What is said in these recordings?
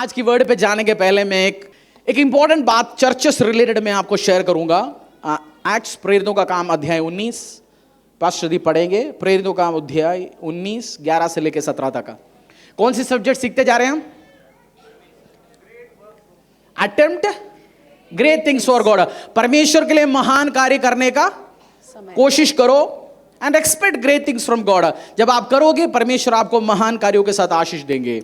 आज की वर्ड पे जाने के पहले मैं एक इंपॉर्टेंट बात चर्चेस रिलेटेड मैं आपको शेयर करूंगा। एक्ट्स प्रेरितों का काम अध्याय 19 पास्ट यदि पढ़ेंगे, प्रेरितों का अध्याय 19 11 से लेकर 17 तक का। कौन सी सब्जेक्ट सीखते जा रहे हैं हम? Attempt great things for God, परमेश्वर के लिए महान कार्य करने का कोशिश करो and expect great things from God. जब आप करोगे परमेश्वर आपको महान कार्यों के साथ आशीष देंगे।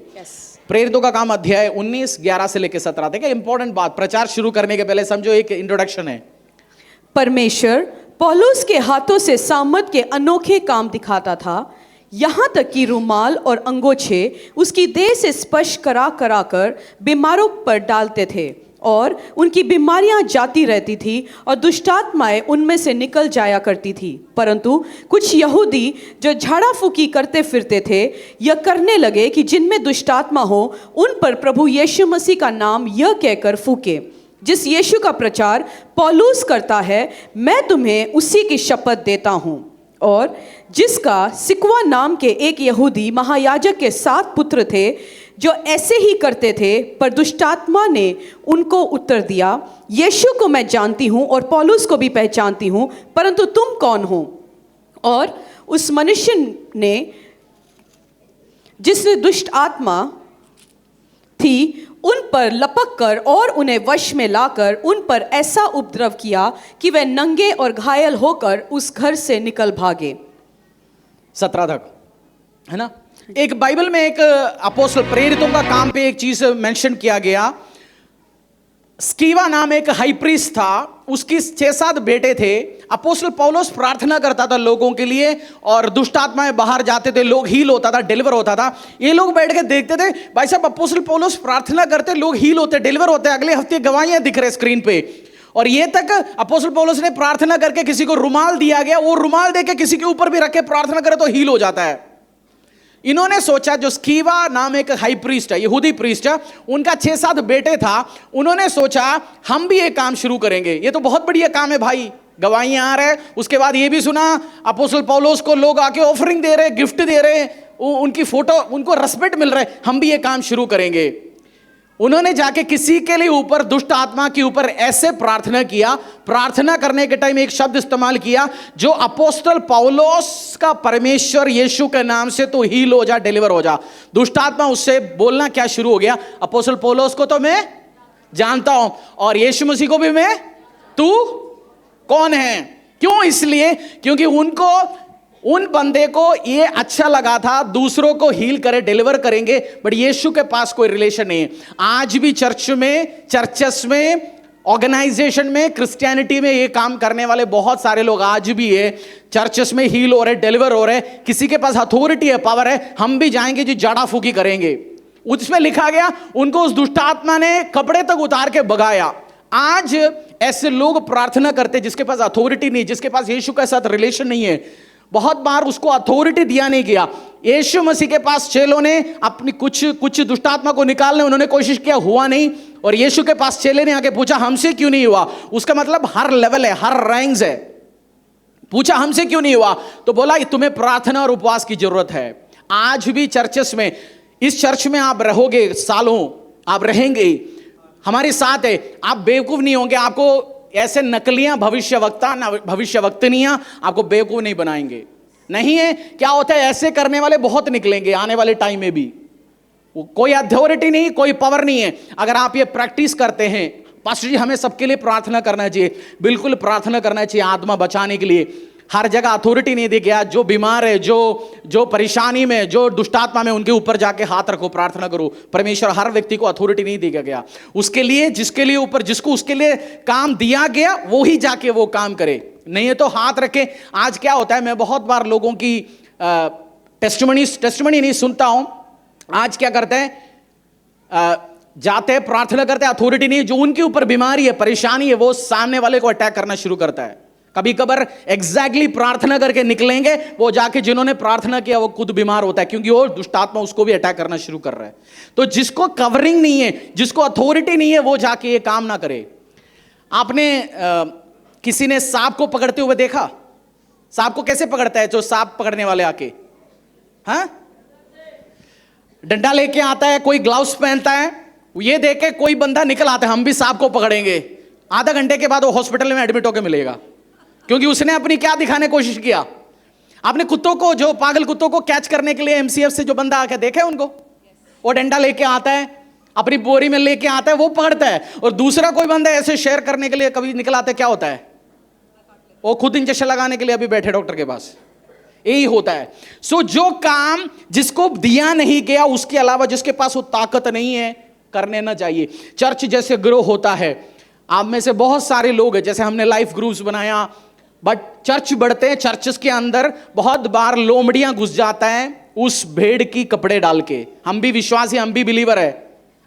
प्रेरितों का काम अध्याय 19 11 से लेकर 17 तक। इंपॉर्टेंट बात, प्रचार शुरू करने के पहले समझो एक इंट्रोडक्शन है। परमेश्वर पौलुस के हाथों से सामर्थ के अनोखे काम दिखाता था, यहाँ तक कि रुमाल और अंगोछे उसकी देह से स्पर्श करा करा कर बीमारों पर डालते थे और उनकी बीमारियां जाती रहती थी और दुष्टात्माएं उनमें से निकल जाया करती थी। परंतु कुछ यहूदी जो झाड़ा फूकी करते फिरते थे यह करने लगे कि जिनमें दुष्टात्मा हो उन पर प्रभु यीशु मसीह का नाम यह कहकर फूके, जिस यीशु का प्रचार पौलुस करता है, मैं तुम्हें उसी की शपथ देता हूँ। और जिसका सिकवा नाम के एक यहूदी महायाजक के 7 पुत्र थे जो ऐसे ही करते थे, पर दुष्टात्मा ने उनको उत्तर दिया, यीशु को मैं जानती हूँ और पौलुस को भी पहचानती हूँ, परंतु तुम कौन हो? और उस मनुष्य ने, जिसने दुष्ट आत्मा थी, उन पर लपक कर और उन्हें वश में लाकर उन पर ऐसा उपद्रव किया कि वे नंगे और घायल होकर उस घर से निकल भागे। 17 तक है ना। एक बाइबल में एक अपोस्टल प्रेरितों का काम पे एक चीज मेंशन किया गया। स्कीवा नाम एक हाई प्रीस्ट था, उसकी 6-7 बेटे थे। अपोस्टल पौलुस प्रार्थना करता था लोगों के लिए और दुष्ट आत्माएं बाहर जाते थे, लोग हील होता था, डिलीवर होता था। ये लोग बैठ के देखते थे, भाई साहब अपोस्टल पौलुस प्रार्थना करते, लोग हील होते, डिलीवर होते। अगले हफ्ते गवाहियां दिख रहे स्क्रीन पे। और ये तक अपोस्टल पौलुस ने प्रार्थना करके किसी को रुमाल दिया गया, वो रुमाल देके किसी के ऊपर भी रख के प्रार्थना करे तो हील हो जाता है। इन्होंने सोचा, जो स्कीवा नाम एक हाई प्रीस्ट है, यहूदी प्रीस्ट है, उनका 6-7 बेटे था, उन्होंने सोचा हम भी एक काम शुरू करेंगे, ये तो बहुत बढ़िया काम है भाई, गवाहियां आ रहे। उसके बाद ये भी सुना अपोस्टल पौलुस को लोग आके ऑफरिंग दे रहे, गिफ्ट दे रहे, उनकी फोटो, उनको रिस्पेक्ट मिल रहा है, हम भी ये काम शुरू करेंगे। उन्होंने जाके किसी के लिए ऊपर, दुष्ट आत्मा के ऊपर ऐसे प्रार्थना किया। प्रार्थना करने के टाइम एक शब्द इस्तेमाल किया, जो अपोस्टल पौलुस का परमेश्वर यीशु के नाम से तो हील हो जा, डिलीवर हो जा। दुष्ट आत्मा उससे बोलना क्या शुरू हो गया, अपोस्टल पौलुस को तो मैं जानता हूं और यीशु मसीह को भी मैं, तू कौन है? क्यों? इसलिए क्योंकि उनको, उन बंदे को ये अच्छा लगा था दूसरों को हील करे, डिलीवर करेंगे, बट यीशु के पास कोई रिलेशन नहीं है। आज भी चर्च में, चर्चेस में, ऑर्गेनाइजेशन में, क्रिश्चियनिटी में ये काम करने वाले बहुत सारे लोग आज भी है। चर्चेस में हील हो रहे, डिलीवर हो रहे, किसी के पास अथॉरिटी है, पावर है, हम भी जाएंगे जी जाड़ा फूकी करेंगे। उसमें लिखा गया उनको उस दुष्ट आत्मा ने कपड़े तक उतार के भगाया। आज ऐसे लोग प्रार्थना करते जिसके पास अथॉरिटी नहीं, जिसके पास यीशु के साथ रिलेशन नहीं है। बहुत बार उसको अथॉरिटी दिया नहीं गया। यीशु मसीह के पास चेलों ने अपनी कुछ दुष्टात्मा को निकालने उन्होंने कोशिश किया, हुआ नहीं। और यीशु के पास चेले ने आके पूछा हमसे क्यों नहीं हुआ? उसका मतलब हर लेवल है, हर रैंक्स है। पूछा हमसे क्यों नहीं हुआ? तो बोला तुम्हें प्रार्थना और उपवास की जरूरत है। आज भी चर्चेस में, इस चर्च में आप रहोगे सालों, आप रहेंगे, हमारे साथ है, आप बेवकूफ नहीं होंगे। आपको ऐसे नकलियां भविष्यवक्ता, भविष्यवक्तनियां आपको बेवकूफ नहीं बनाएंगे। नहीं है, क्या होता है, ऐसे करने वाले बहुत निकलेंगे आने वाले टाइम में भी। कोई अथॉरिटी नहीं, कोई पावर नहीं है। अगर आप ये प्रैक्टिस करते हैं, पास्टर जी हमें सबके लिए प्रार्थना करना चाहिए, बिल्कुल प्रार्थना करना चाहिए आत्मा बचाने के लिए। हर जगह अथॉरिटी नहीं दी गया। जो बीमार है, जो परेशानी में, जो दुष्टात्मा में, उनके ऊपर जाके हाथ रखो, प्रार्थना करो। परमेश्वर हर व्यक्ति को अथॉरिटी नहीं दिया गया। उसके लिए, जिसके लिए ऊपर, जिसको उसके लिए काम दिया गया वो ही जाके वो काम करे, नहीं है तो हाथ रखे। आज क्या होता है, मैं बहुत बार लोगों की टेस्टिमनी नहीं सुनता हूं। आज क्या करते हैं, जाते हैं प्रार्थना करते हैं, अथॉरिटी नहीं, जो उनके ऊपर बीमारी है, परेशानी है, वो सामने वाले को अटैक करना शुरू करता है। कभी कभार एग्जैक्टली प्रार्थना करके निकलेंगे, वो जाके जिन्होंने प्रार्थना किया वो खुद बीमार होता है, क्योंकि वो दुष्टात्मा उसको भी अटैक करना शुरू कर रहा है। तो जिसको कवरिंग नहीं है, जिसको अथॉरिटी नहीं है, वो जाके ये काम ना करे। आपने किसी ने सांप को पकड़ते हुए देखा? सांप को कैसे पकड़ता है जो सांप पकड़ने वाले आके? हाँ, डंडा लेके आता है, कोई ग्लव्स पहनता है, ये देख के कोई बंदा निकल आता है, हम भी सांप को पकड़ेंगे, आधा घंटे के बाद वो हॉस्पिटल में एडमिट होकर मिलेगा, क्योंकि उसने अपनी क्या दिखाने की कोशिश किया। आपने कुत्तों को, जो पागल कुत्तों को कैच करने के लिए एमसीएफ से जो बंदा आके देखे उनको, वो डंडा लेके आता है, अपनी बोरी में लेके आता है, वो पकड़ता है, और दूसरा कोई बंदा ऐसे शेयर करने के लिए कभी निकल आता है, क्या होता है, वो खुद इंजेक्शन लगाने के लिए अभी बैठे डॉक्टर के पास। यही होता है। सो जो काम जिसको दिया नहीं गया, उसके अलावा जिसके पास वो ताकत नहीं है, करने ना चाहिए। चर्च जैसे ग्रो होता है, आप में से बहुत सारे लोग हैं, जैसे हमने लाइफ ग्रुप्स बनाया, बट चर्च बढ़ते हैं, चर्चेस के अंदर बहुत बार लोमड़ियां घुस जाता है उस भेड़ की कपड़े डाल के। हम भी विश्वासी, हम भी बिलीवर है,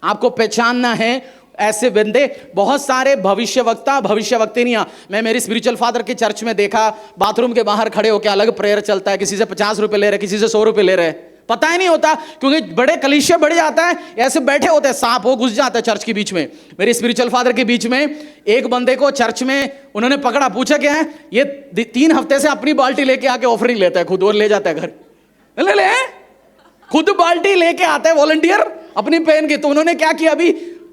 आपको पहचानना है ऐसे बंदे। बहुत सारे भविष्यवक्ता, भविष्यवक्तिनियां, मैं मेरी स्पिरिचुअल फादर के चर्च में देखा, बाथरूम के बाहर खड़े होकर अलग प्रेयर चलता है, किसी से 50 रुपए ले रहे, किसी से 100 रुपए ले रहे, पता ही नहीं होता, क्योंकि बड़े कलीसिया बढ़ जाता है, ऐसे बैठे होते हैं, सांप हो घुस जाता है चर्च के बीच में। मेरे स्पिरिचुअल फादर के बीच में एक बंदे को चर्च में उन्होंने पकड़ा, पूछा क्या है, ये 3 हफ्ते से अपनी बाल्टी लेके आके ऑफरिंग लेता है खुद, और ले जाता है घर, ले खुद बाल्टी लेके आता है वॉलंटियर अपनी पहन के। तो उन्होंने क्या किया, अभी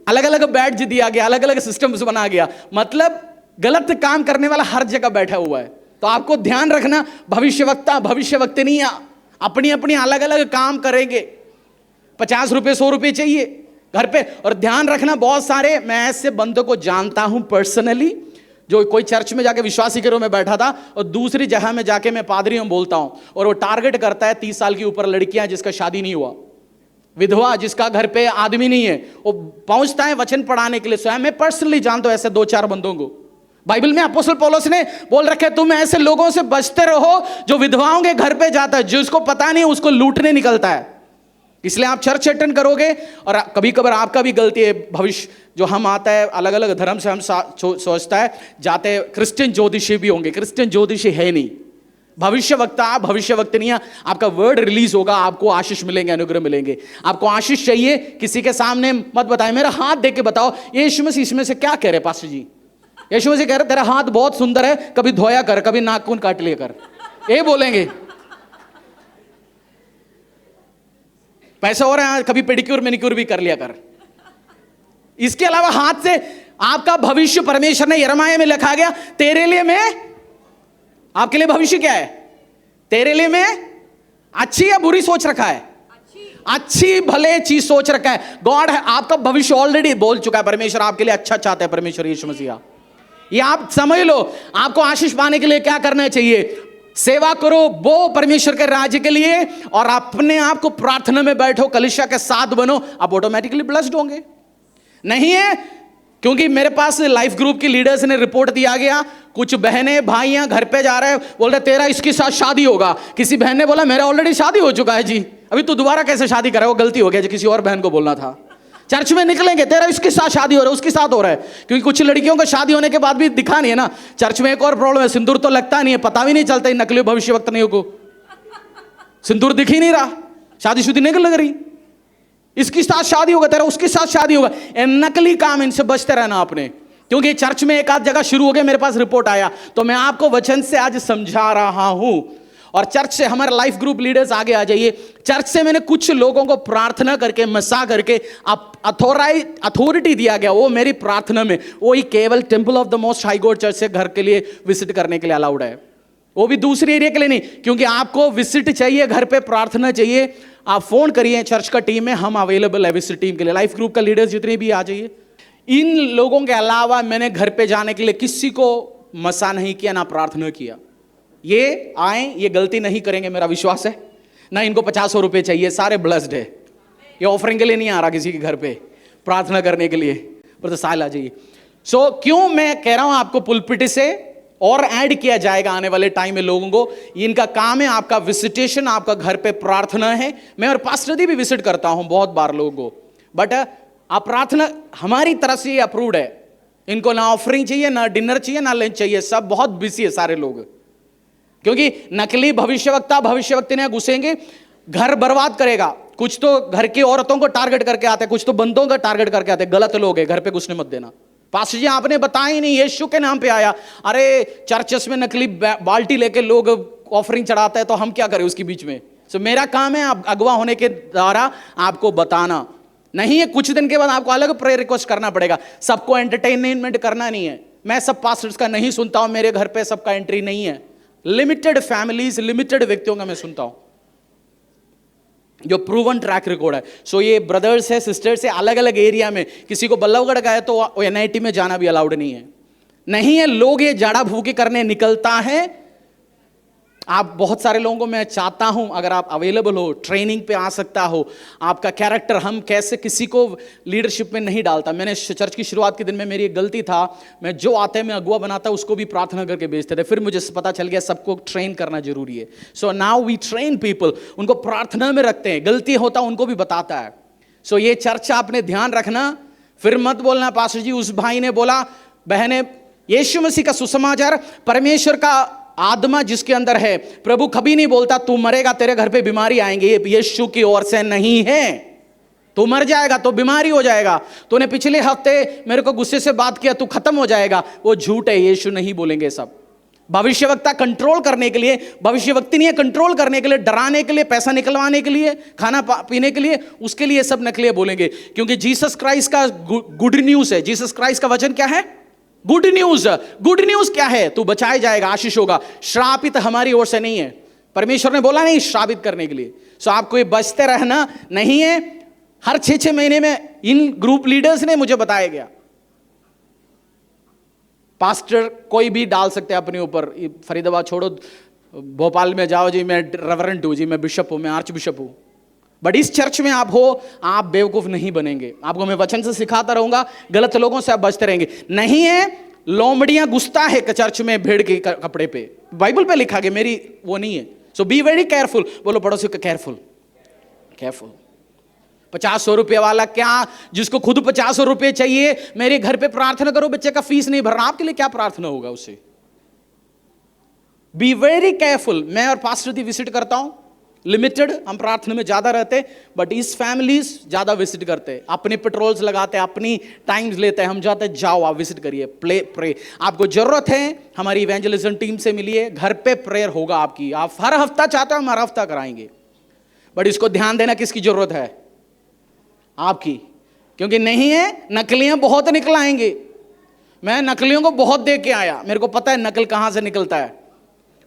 अलग अलग बैड्ज दिया गया, अलग अलग सिस्टम्स बना गया, मतलब गलत काम करने वाला हर जगह बैठा हुआ है। तो आपको ध्यान रखना, भविष्यवक्ता, भविष्यवक्तिनियां अपनी अपनी अलग अलग काम करेंगे, 50 रुपए 100 रुपए चाहिए घर पे। और ध्यान रखना, बहुत सारे मैं ऐसे बंदों को जानता हूं पर्सनली, जो कोई चर्च में जाके विश्वासी के रूप में बैठा था और दूसरी जगह में जाके मैं पादरियों बोलता हूं, और वो टारगेट करता है 30 साल की ऊपर लड़कियां जिसका शादी नहीं हुआ, विधवा जिसका घर पे आदमी नहीं है, वो पहुंचता है वचन पढ़ाने के लिए। स्वयं मैं पर्सनली जानता हूं ऐसे 2-4 बंदों को। बाइबल में अपोस्टल पौलुस ने बोल रखे, तुम ऐसे लोगों से बचते रहो जो विधवाओं के घर पे जाता है, जिसको पता नहीं उसको लूटने निकलता है। इसलिए आप चर्च अटेंड करोगे, और कभी कभार आपका भी गलती है, भविष्य जो हम आता है अलग अलग धर्म से, हम सोचता है जाते क्रिश्चियन ज्योतिषी भी होंगे, क्रिश्चियन ज्योतिषी है नहीं, भविष्यवक्ता, भविष्यवक्तिनियां। आपका वर्ड रिलीज होगा, आपको आशीष मिलेंगे, अनुग्रह मिलेंगे। आपको आशीष चाहिए, किसी के सामने मत बताए, मेरा हाथ देख के बताओ यीशु मसीह इसमें से क्या कह रहे पास्टर जी, यीशु मसीह कह रहे तेरा हाथ बहुत सुंदर है, कभी धोया कर, कभी नाखून काट लिया कर, ये बोलेंगे। पैसा हो रहा है, कभी पेडिक्योर मैनिक्योर भी कर लिया कर। इसके अलावा हाथ से आपका भविष्य परमेश्वर ने, यिर्मयाह में लिखा गया, तेरे लिए मैं, आपके लिए भविष्य क्या है, तेरे लिए मैं अच्छी या बुरी सोच रखा है, अच्छी भले चीज सोच रखा है। गॉड है, आपका भविष्य ऑलरेडी बोल चुका है, परमेश्वर आपके लिए अच्छा चाहता है, परमेश्वर यीशु मसीह। ये आप समझ लो, आपको आशीष पाने के लिए क्या करना चाहिए, सेवा करो वो परमेश्वर के राज्य के लिए, और अपने आप को प्रार्थना में बैठो, कलीसिया के साथ बनो, आप ऑटोमेटिकली ब्लेस्ड होंगे। नहीं है, क्योंकि मेरे पास लाइफ ग्रुप की लीडर्स ने रिपोर्ट दिया गया, कुछ बहनें भाइयां घर पे जा रहे हैं, बोल रहे तेरा इसके साथ शादी होगा। किसी बहन ने बोला मेरा ऑलरेडी शादी हो चुका है जी, अभी तू दोबारा कैसे शादी कर रहा है, वो गलती हो गया जी, किसी और बहन को बोलना था। चर्च में निकलेंगे, तेरा इसके साथ शादी हो रहा है, उसके साथ हो रहा है, क्योंकि कुछ लड़कियों का शादी होने के बाद भी दिखा नहीं है ना। चर्च में एक और प्रॉब्लम है, सिंदूर तो लगता नहीं है, पता भी नहीं चलता नकली भविष्यवक्तनियों को, सिंदूर दिख ही नहीं रहा, शादीशुदी नहीं लग रही, इसके साथ शादी होगा, तेरा उसके साथ शादी होगा। नकली काम, इनसे बचते रहना आपने, क्योंकि चर्च में एक आध जगह शुरू हो गया, मेरे पास रिपोर्ट आया, तो मैं आपको वचन से आज समझा रहा हूं। और चर्च से हमारे लाइफ ग्रुप लीडर्स आगे आ जाइए। चर्च से मैंने कुछ लोगों को प्रार्थना करके, मसा करके अथॉरिटी दिया गया, वो मेरी प्रार्थना में, वो ही केवल temple of the most high God church से घर के लिए विजिट करने के लिए अलाउड है, वो भी दूसरे एरिया के लिए नहीं। क्योंकि आपको विजिट चाहिए, घर पे प्रार्थना चाहिए, आप फोन करिए, चर्च का टीम है, हम अवेलेबल है विजिट टीम के लिए। लाइफ ग्रुप का लीडर्स जितने भी आ जाइए। इन लोगों के अलावा मैंने घर पे जाने के लिए किसी को मसा नहीं किया, ना प्रार्थना किया। ये आए, ये गलती नहीं करेंगे, मेरा विश्वास है ना। इनको 50 रुपए चाहिए, सारे ब्लेस्ड है। ये ऑफरिंग के लिए नहीं आ रहा किसी के घर पे प्रार्थना करने के लिए, पर तो साल आ जाइए। सो क्यों मैं कह रहा हूं आपको, पुलपिट से और ऐड किया जाएगा आने वाले टाइम में लोगों को। इनका काम है, आपका विजिटेशन, आपका घर पे प्रार्थना है। मैं और पास्टर दी भी विजिट करता हूं बहुत बार लोगों को, बट आप प्रार्थना हमारी तरफ से ये अप्रूव्ड है। इनको ना ऑफरिंग चाहिए, ना डिनर चाहिए, ना लंच चाहिए, सब बहुत बिजी है सारे लोग। क्योंकि नकली भविष्यवक्ता, भविष्यवक्तिनियां घुसेंगे, घर बर्बाद करेगा। कुछ तो घर की औरतों को टारगेट करके आते हैं, कुछ तो बंदों का टारगेट करके आते हैं। गलत लोग हैं, घर पे घुसने मत देना। पास्टर जी आपने बताया ही नहीं, यीशु के नाम पे आया। अरे चर्चेस में नकली बाल्टी लेके लोग ऑफरिंग चढ़ाते हैं, तो हम क्या करें उसके बीच में। सो मेरा काम है आप अगवा होने के द्वारा आपको बताना। नहीं है, कुछ दिन के बाद आपको अलग प्रेयर रिक्वेस्ट करना पड़ेगा। सबको एंटरटेनमेंट करना नहीं है। मैं सब पास्टर्स का नहीं सुनता हूं, मेरे घर पे सबका एंट्री नहीं है। लिमिटेड फैमिलीज, लिमिटेड व्यक्तियों का मैं सुनता हूं जो प्रूवन ट्रैक रिकॉर्ड है। सो ये ब्रदर्स है, सिस्टर्स है, अलग अलग एरिया में, किसी को बल्लभगढ़ का है तो एनआईटी में जाना भी अलाउड नहीं है। नहीं है, लोग ये जाड़ा भूखे करने निकलता है। आप बहुत सारे लोगों को मैं चाहता हूं, अगर आप अवेलेबल हो, ट्रेनिंग पे आ सकता हो। आपका कैरेक्टर, हम कैसे किसी को लीडरशिप में नहीं डालता। मैंने चर्च की शुरुआत के दिन में मेरी एक गलती था, मैं जो आते मैं अगुआ बनाता उसको भी प्रार्थना करके भेजते थे। फिर मुझे पता चल गया सबको ट्रेन करना जरूरी है। So now we train people, उनको प्रार्थना में रखते हैं, गलती होता उनको भी बताता है। सो ये चर्चा आपने ध्यान रखना। फिर मत बोलना पास्टर जी उस भाई ने बोला, बहने, यीशु मसीह का सुसमाचार, परमेश्वर का आत्मा जिसके अंदर है, प्रभु कभी नहीं बोलता तू मरेगा, तेरे घर पे बीमारी आएंगे, ये यीशु की ओर से नहीं है। तू मर जाएगा तो बीमारी हो जाएगा, तूने पिछले हफ्ते मेरे को गुस्से से बात किया, तू खत्म हो जाएगा, वो झूठ है। यीशु नहीं बोलेंगे सब। भविष्यवक्ता कंट्रोल करने के लिए, भविष्यवक्ति नहीं है, कंट्रोल करने के लिए, डराने के लिए, पैसा निकलवाने के लिए, खाना पीने के लिए, उसके लिए सब नकलिए बोलेंगे। क्योंकि जीसस क्राइस्ट का गुड न्यूज है। जीसस क्राइस्ट का वचन क्या है? Good news. गुड न्यूज क्या है? तू बचाया जाएगा, आशीष होगा। श्रापित हमारी ओर से नहीं है, परमेश्वर ने बोला नहीं श्रापित करने के लिए। सो आपको ये बचते रहना नहीं है। हर 6-6 महीने में इन ग्रुप लीडर्स ने मुझे बताया गया, पास्टर कोई भी डाल सकते हैं अपने ऊपर। फरीदाबाद छोड़ो, भोपाल में जाओ जी, मैं रेवरेंट हूं जी, मैं बिशप हूं, मैं आर्च बिशप हूं। बट इस चर्च में आप हो, आप बेवकूफ नहीं बनेंगे। आपको मैं वचन से सिखाता रहूंगा, गलत लोगों से आप बचते रहेंगे। नहीं है, लोमड़ियां घुसता है चर्च में भेड़ के कपड़े पे, बाइबल पे लिखा गया, मेरी वो नहीं है। सो बी वेरी केयरफुल। बोलो पड़ोसी को केयरफुल, केयरफुल। 50 रुपये वाला क्या, जिसको खुद 50 रुपये चाहिए, मेरे घर पे प्रार्थना करो, बच्चे का फीस नहीं भरना, आपके लिए क्या प्रार्थना होगा उससे? Be very careful. मैं और पास्टर दी विजिट करता हूं, लिमिटेड, हम प्रार्थना में ज्यादा रहते, बट इस फैमिलीज ज्यादा विजिट करते, अपने पेट्रोल्स लगाते, अपनी टाइम्स लेते हैं। हम जाते, जाओ आप विजिट करिए, प्रे। आपको जरूरत है, हमारी इवेंजलिज्म टीम से मिलिए, घर पे प्रेयर होगा आपकी। आप हर हफ्ता चाहते हो, हम हर हफ्ता कराएंगे। बट इसको ध्यान देना, किसकी जरूरत है? आपकी। क्योंकि नहीं है, नकलियां बहुत निकल आएंगे। मैं नकलियों को बहुत देख के आया, मेरे को पता है नकल कहां से निकलता है।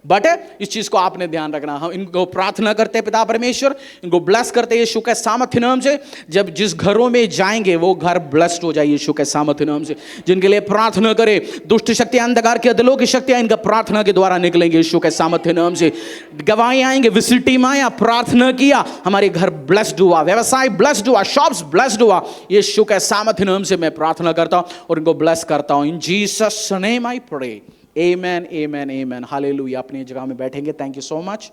बट इस चीज को आपने ध्यान रखना। हम इनको प्रार्थना करते हैं पिता परमेश्वर, इनको ब्लेस करते हैं यीशु के सामर्थ्य नाम से। जब जिस घरों में जाएंगे वो घर ब्लेस्ड हो जाए यीशु के सामर्थ्य नाम से। जिनके लिए प्रार्थना करे, दुष्ट शक्तियां, अंधकार की अदलों की शक्तियां इनका प्रार्थना के द्वारा निकलेंगे यीशु के सामर्थ्य नाम से। गवाही आएंगे, विजिट टीम आया, प्रार्थना किया, हमारे घर ब्लेस्ड हुआ, व्यवसाय ब्लेस्ड हुआ, शॉप्स ब्लेस्ड हुआ। यीशु के सामर्थ्य नाम से मैं प्रार्थना करता हूं और इनको ब्लेस करता हूं। In Jesus name I pray, Amen, amen, amen. Hallelujah. अपनी जगह में बैठेंगे। Thank you so much.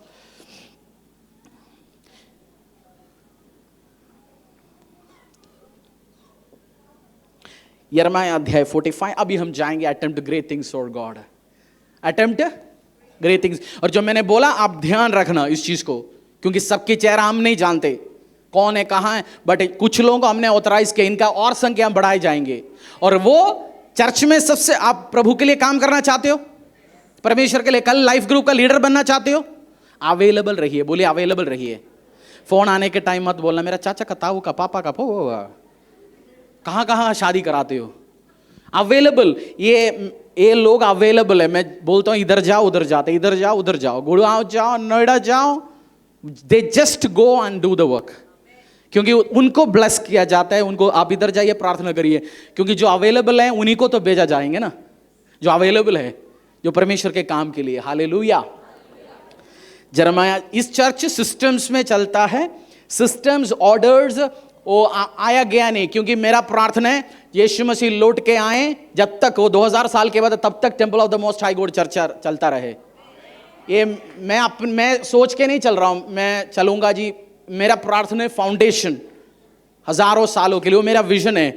यिर्मयाह अध्याय 45। अभी हम जाएंगे attempt great things for God. Attempt great things. और जो मैंने बोला, आप ध्यान रखना इस चीज को, क्योंकि सबके चेहरा हम नहीं जानते कौन है, कहां है, बट कुछ लोगों को हमने ऑथराइज किया, इनका और संख्या बढ़ाए जाएंगे। और वो चर्च में सबसे, आप प्रभु के लिए काम करना चाहते हो, परमेश्वर के लिए, कल लाइफ ग्रुप का लीडर बनना चाहते हो, अवेलेबल रहिए। बोलिए अवेलेबल रहिए। फोन आने के टाइम मत बोलना मेरा चाचा का, ताऊ का, पापा का, कहां कहां शादी कराते हो। अवेलेबल, ये लोग अवेलेबल है। मैं बोलता हूं इधर जाओ उधर जाते, इधर जाओ उधर जाओ, गुड़गांव जाओ, नोएडा जाओ, they just go and do the work. क्योंकि उनको ब्लेस किया जाता है। उनको आप इधर जाइए, प्रार्थना करिए, क्योंकि जो अवेलेबल है उन्हीं को तो भेजा जाएंगे ना, जो अवेलेबल है, जो परमेश्वर के काम के लिए। हालेलुया। यिर्मयाह, इस चर्च सिस्टम्स में चलता है, सिस्टम्स, ऑर्डर्स, वो आया गया नहीं। क्योंकि मेरा प्रार्थना है यीशु मसीह लौट के आए, जब तक वो 2000 साल के बाद, तब तक temple of the most high God church चलता रहे। ये मैं सोच के नहीं चल रहा हूं, मैं चलूंगा जी। मेरा प्रार्थना है फाउंडेशन हजारों सालों के लिए, वो मेरा विजन है,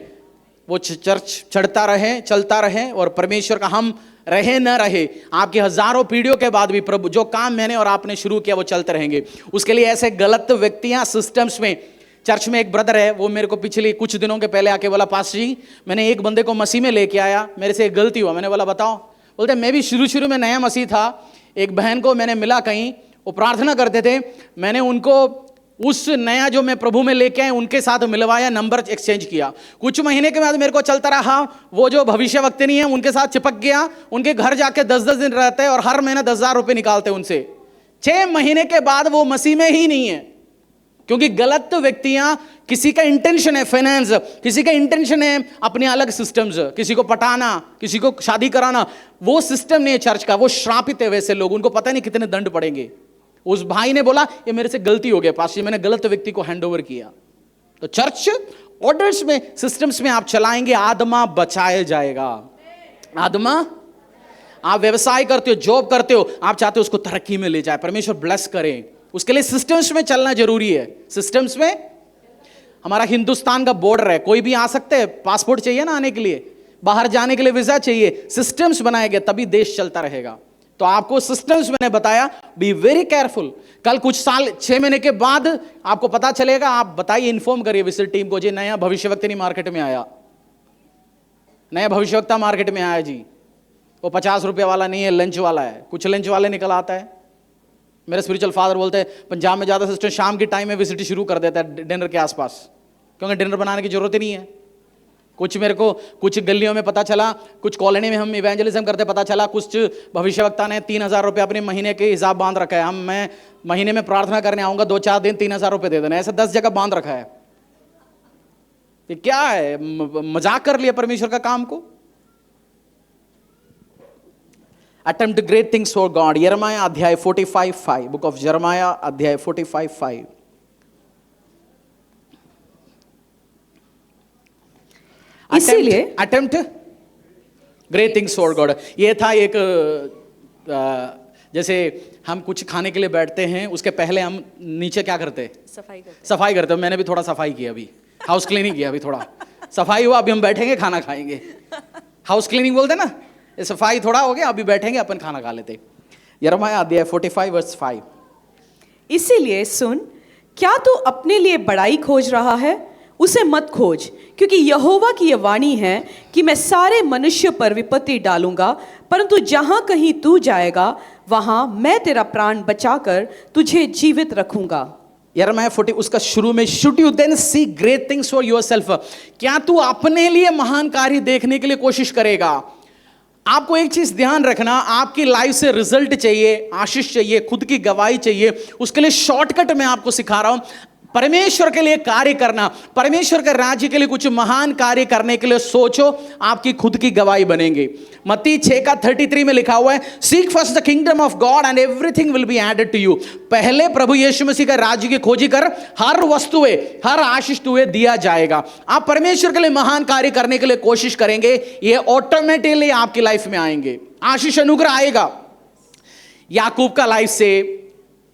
वो चर्च चढ़ता रहे, चलता रहे, और परमेश्वर का हम रहे न रहे, आपकी हजारों पीढ़ियों के बाद भी प्रभु जो काम मैंने और आपने शुरू किया वो चलते रहेंगे। उसके लिए ऐसे गलत व्यक्तियां सिस्टम्स में, चर्च में एक ब्रदर है, वो मेरे को पिछले कुछ दिनों के पहले आके बोला, पास्टर जी मैंने एक बंदे को मसीह में लेके आया, मेरे से एक गलती हुआ। मैंने बोला बताओ। बोलते मैं भी शुरू में नया मसीह था, एक बहन को मैंने मिला कहीं, वो प्रार्थना करते थे, मैंने उनको उस नया जो मैं प्रभु में लेके आए उनके साथ मिलवाया, नंबर एक्सचेंज किया। कुछ महीने के बाद मेरे को चलता रहा, वो जो भविष्यवक्ता नहीं है उनके साथ चिपक गया, उनके घर जाके 10-10 दिन रहते हैं और हर महीना 10,000 रुपए निकालते हैं उनसे। 6 महीने के बाद वो मसीह में ही नहीं है, क्योंकि गलत व्यक्तियां, किसी का इंटेंशन है फाइनेंस, किसी का इंटेंशन है अपने अलग सिस्टम्स, किसी को पटाना, किसी को शादी कराना, वो सिस्टम नहीं है चर्च का, वो श्रापित है वैसे लोग, उनको पता नहीं कितने दंड पड़ेंगे। उस भाई ने बोला ये मेरे से गलती हो गया पास्टर, मैंने गलत व्यक्ति को हैंड ओवर किया। तो चर्च ऑर्डर्स में, सिस्टम्स में आप चलाएंगे, आत्मा बचाया जाएगा। आत्मा, आप व्यवसाय करते हो, जॉब करते हो, आप चाहते हो उसको तरक्की में ले जाए, परमेश्वर ब्लेस करें, उसके लिए सिस्टम्स में चलना जरूरी है। सिस्टम्स में, हमारा हिंदुस्तान का बॉर्डर है, कोई भी आ सकते हैं, पासपोर्ट चाहिए ना आने के लिए, बाहर जाने के लिए वीजा चाहिए, सिस्टम्स बनाए गए तभी देश चलता रहेगा। तो आपको सिस्टम्स मैंने बताया, बी वेरी केयरफुल। कल कुछ साल 6 महीने के बाद आपको पता चलेगा, आप बताइए, इन्फॉर्म करिए विजिट टीम को, जी नया भविष्यवक्ता नहीं मार्केट में आया, नया भविष्यवक्ता मार्केट में आया जी, वो 50 रुपये वाला नहीं है, लंच वाला है। कुछ लंच वाले निकल आता है। मेरे स्पिरिचुअल फादर बोलते हैं पंजाब में ज़्यादा सिस्टम शाम के टाइम में विजिट शुरू कर देता है, डिनर के आसपास, क्योंकि डिनर बनाने की जरूरत ही नहीं है। कुछ मेरे को कुछ गलियों में पता चला, कुछ कॉलोनी में हम इवेंजलिज्म करते पता चला, कुछ भविष्यवक्ता ने 3,000 रुपये अपने महीने के हिसाब बांध रखा है। मैं महीने में प्रार्थना करने आऊँगा, 2-4 दिन 3,000 रुपये दे देना, ऐसे 10 जगह बांध रखा है। ये क्या है, मजाक कर लिया परमेश्वर का काम को। Attempt great things for God. यिर्मयाह अध्याय 45:5, बुक ऑफ यिर्मयाह अध्याय 45:5। इसीलिए attempt great things for God. ये था एक जैसे हम कुछ खाने के लिए बैठते हैं, उसके पहले हम नीचे क्या करते हैं, सफाई करते हैं। मैंने भी थोड़ा सफाई किया, अभी हाउस क्लीनिंग किया, अभी थोड़ा सफाई हुआ, अभी हम बैठेंगे खाना खाएंगे। हाउस क्लीनिंग बोलते ना, ये सफाई थोड़ा हो गया, अभी बैठेंगे अपन खाना खा लेते। यिर्मयाह अध्याय 45:5। इसीलिए सुन, क्या तू अपने लिए बड़ाई खोज रहा है? उसे मत खोज, क्योंकि यहोवा की यह वाणी है कि मैं सारे मनुष्य पर विपत्ति डालूंगा, परंतु जहां कहीं तू जाएगा वहां मैं तेरा प्राण बचाकर तुझे जीवित रखूंगा। यिर्मयाह 40 उसका शुरू में, should you then see great things for yourself, क्या तू अपने लिए महान कार्य देखने के लिए कोशिश करेगा? आपको एक चीज ध्यान रखना, आपकी लाइफ से रिजल्ट चाहिए, आशीष चाहिए, खुद की गवाही चाहिए, उसके लिए शॉर्टकट मैं आपको सिखा रहा हूं। परमेश्वर के लिए कार्य करना, परमेश्वर के राज्य के लिए कुछ महान कार्य करने के लिए सोचो, आपकी खुद की गवाही बनेंगे। मत्ती 6:33 में लिखा हुआ है, seek first the kingdom of God and everything will be added to you. पहले प्रभु यीशु मसीह का राज्य की खोजी कर, हर वस्तुएं, हर आशीष तुम्हें दिया जाएगा। आप परमेश्वर के लिए महान कार्य करने के लिए कोशिश करेंगे, ये ऑटोमेटिकली आपकी लाइफ में आएंगे, आशीष अनुग्रह आएगा। याकूब का लाइफ से,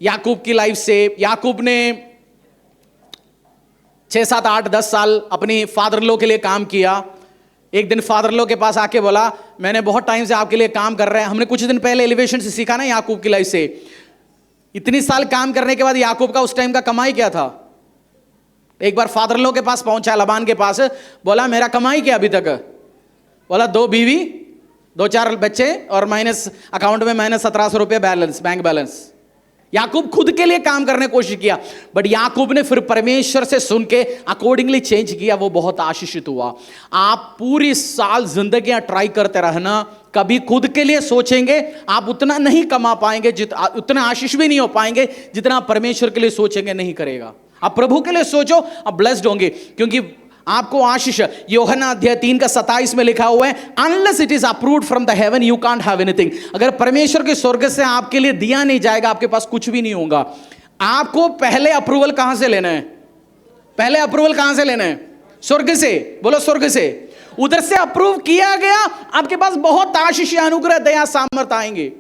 याकूब की लाइफ से, याकूब ने 6, 7, 8, 10 साल अपनी फादर लो के लिए काम किया। एक दिन फादर लो के पास आके बोला, मैंने बहुत टाइम से आपके लिए काम कर रहे हैं। हमने कुछ दिन पहले एलिवेशन से सीखा ना याकूब की लाइफ से। इतनी साल काम करने के बाद याकूब का उस टाइम का कमाई क्या था? एक बार फादर लो के पास पहुंचा, लबान के पास, बोला मेरा कमाई क्या अभी तक? बोला 2 बीवी, 2-4 बच्चे और माइनस अकाउंट में माइनस 1700 रुपये बैलेंस, बैंक बैलेंस। याकूब खुद के लिए काम करने की कोशिश किया, बट याकूब ने फिर परमेश्वर से सुन के अकॉर्डिंगली चेंज किया, वो बहुत आशीषित हुआ। आप पूरी साल जिंदगी ट्राई करते रहना, कभी खुद के लिए सोचेंगे आप उतना नहीं कमा पाएंगे, उतना आशीष भी नहीं हो पाएंगे जितना परमेश्वर के लिए सोचेंगे नहीं करेगा। आप प्रभु के लिए सोचो, आप ब्लेस्ड होंगे, क्योंकि आपको आशीष, यूहन्ना अध्याय 3:27 में लिखा हुआ है, unless it is approved from the haven you can't have anything. अगर परमेश्वर के स्वर्ग से आपके लिए दिया नहीं जाएगा, आपके पास कुछ भी नहीं होगा। आपको पहले अप्रूवल कहां से लेना है? पहले अप्रूवल कहां से लेना है? स्वर्ग से। बोलो स्वर्ग से। उधर से अप्रूव किया गया, आपके पास बहुत आशीष, अनुग्रह, दया, सामर्थ आएंगे।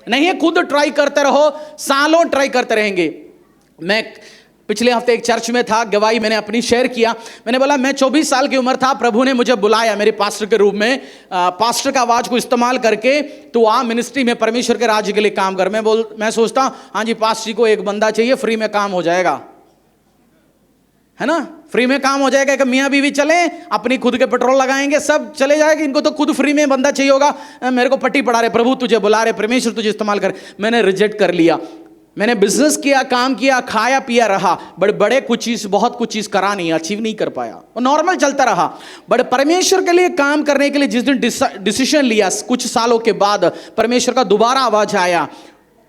नहीं है खुद ट्राई करते रहो, सालों ट्राई करते रहेंगे। मैं पिछले हफ्ते एक चर्च में था, गवाही मैंने अपनी शेयर किया। मैंने बोला मैं 24 साल की उम्र था, प्रभु ने मुझे बुलाया मेरे पास्टर के रूप में, पास्टर का आवाज को इस्तेमाल करके तो आ मिनिस्ट्री में परमेश्वर के राज्य के लिए काम कर। मैं सोचता हाँ जी, पास्टर को एक बंदा चाहिए, फ्री में काम हो जाएगा, है ना, फ्री में काम हो जाएगा। कि मियाँ बीवी चले, अपनी खुद के पेट्रोल लगाएंगे, सब चले जाएंगे, इनको तो खुद फ्री में बंदा चाहिए होगा। मेरे को पट्टी पड़ा रहे, प्रभु तुझे बुला रहे, परमेश्वर तुझे इस्तेमाल कर। मैंने रिजेक्ट कर लिया। मैंने बिजनेस किया, काम किया, खाया पिया रहा, बट बड़े कुछ चीज, बहुत कुछ चीज करा नहीं, अचीव नहीं कर पाया, वो नॉर्मल चलता रहा। बट परमेश्वर के लिए काम करने के लिए जिस दिन डिसीजन लिया, कुछ सालों के बाद परमेश्वर का दोबारा आवाज आया,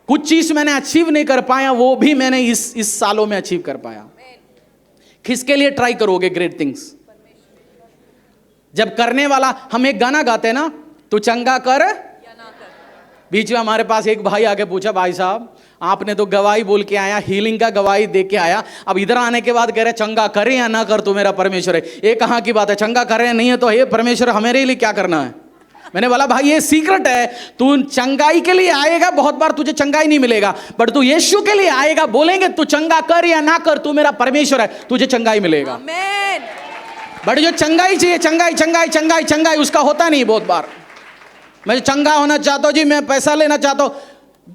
कुछ चीज मैंने अचीव नहीं कर पाया, वो भी मैंने इस सालों में अचीव कर पाया। किसके लिए ट्राई करोगे ग्रेट थिंग्स? जब करने वाला, हम एक गाना गाते हैं ना, तू चंगा कर या ना कर। बीच में हमारे पास एक भाई आके पूछा, भाई साहब आपने तो गवाही बोल के आया, हीलिंग का गवाही दे के आया, अब इधर आने के बाद कह रहे चंगा करे या ना कर, तू मेरा परमेश्वर है। ये कहाँ की बात है? चंगा करे नहीं है तो हे परमेश्वर हमारे लिए क्या करना है? मैंने बोला भाई ये सीक्रेट है, तू चंगाई के लिए आएगा, बहुत बार तुझे चंगाई नहीं मिलेगा, बट तू यीशु के लिए आएगा, बोलेंगे तू चंगा कर या ना कर, तू मेरा परमेश्वर है, तुझे चंगाई मिलेगा। आमीन। बट जो चंगाई चाहिए, चंगाई चंगाई चंगाई चंगाई, उसका होता नहीं। बहुत बार मैं चंगा होना चाहता हूं जी, मैं पैसा लेना चाहता हूं,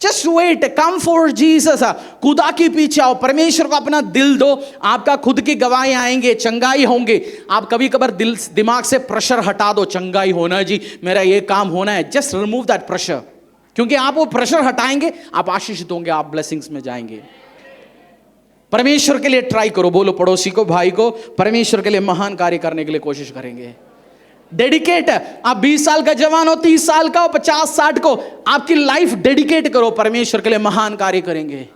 just wait, come for Jesus, खुदा के पीछे आओ, परमेश्वर को अपना दिल दो, आपका खुद की गवाही आएंगे, चंगाई होंगे। आप कभी कभार दिमाग से प्रेशर हटा दो, चंगाई होना है जी, मेरा ये काम होना है, जस्ट रिमूव दैट प्रेशर, क्योंकि आप वो प्रेशर हटाएंगे, आप आशीषित होंगे, आप ब्लेसिंग्स में जाएंगे। परमेश्वर के लिए ट्राई करो, बोलो पड़ोसी को, भाई को, परमेश्वर के लिए महान कार्य करने के लिए कोशिश करेंगे। डेडिकेट, आप 20 साल का जवान हो, 30 साल का हो, 50-60 को, आपकी लाइफ डेडिकेट करो, परमेश्वर के लिए महान कार्य करेंगे।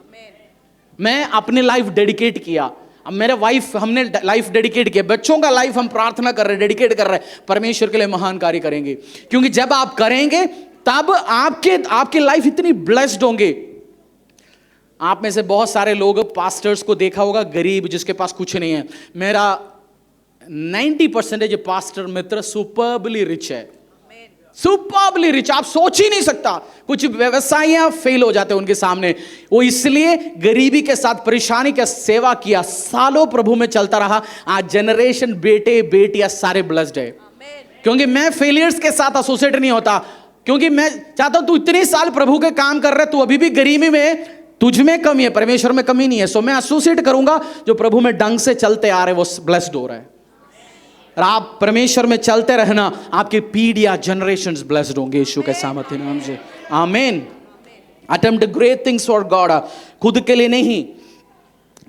मैं अपनी लाइफ डेडिकेट किया, अब मेरे वाइफ, हमने लाइफ डेडिकेट किया, बच्चों का लाइफ हम प्रार्थना कर रहे हैं, डेडिकेट कर रहे हैं, परमेश्वर के लिए महान कार्य करेंगे। क्योंकि जब आप करेंगे तब आपकी लाइफ इतनी ब्लेस्ड होंगे। आप में से बहुत सारे लोग पास्टर्स को देखा होगा, गरीब जिसके पास कुछ नहीं है। मेरा 90% पास्टर मित्र सुपर्बली रिच है, सुपर्बली रिच, आप सोच ही नहीं सकता। कुछ व्यवसायियां फेल हो जाते हैं उनके सामने, वो इसलिए गरीबी के साथ परेशानी का सेवा किया, सालों प्रभु में चलता रहा। आज जनरेशन बेटे बेटियां सारे ब्लेस्ड है। क्योंकि मैं फेलियर्स के साथ एसोसिएट नहीं होता, क्योंकि मैं चाहता हूं तू इतने साल प्रभु के काम कर रहे, तू अभी भी गरीबी में, तुझ में कमी है, परमेश्वर में कमी नहीं है। सो मैं एसोसिएट करूंगा जो प्रभु में ढंग से चलते आ रहे, वो ब्लेस्ड हो रहा है। और आप परमेश्वर में चलते रहना, आपकी पीढ़ियां, जनरेशंस ब्लेस्ड होंगे यीशु के सामर्थ्य नाम से। आमीन। Attempt great things for God, खुद के लिए नहीं।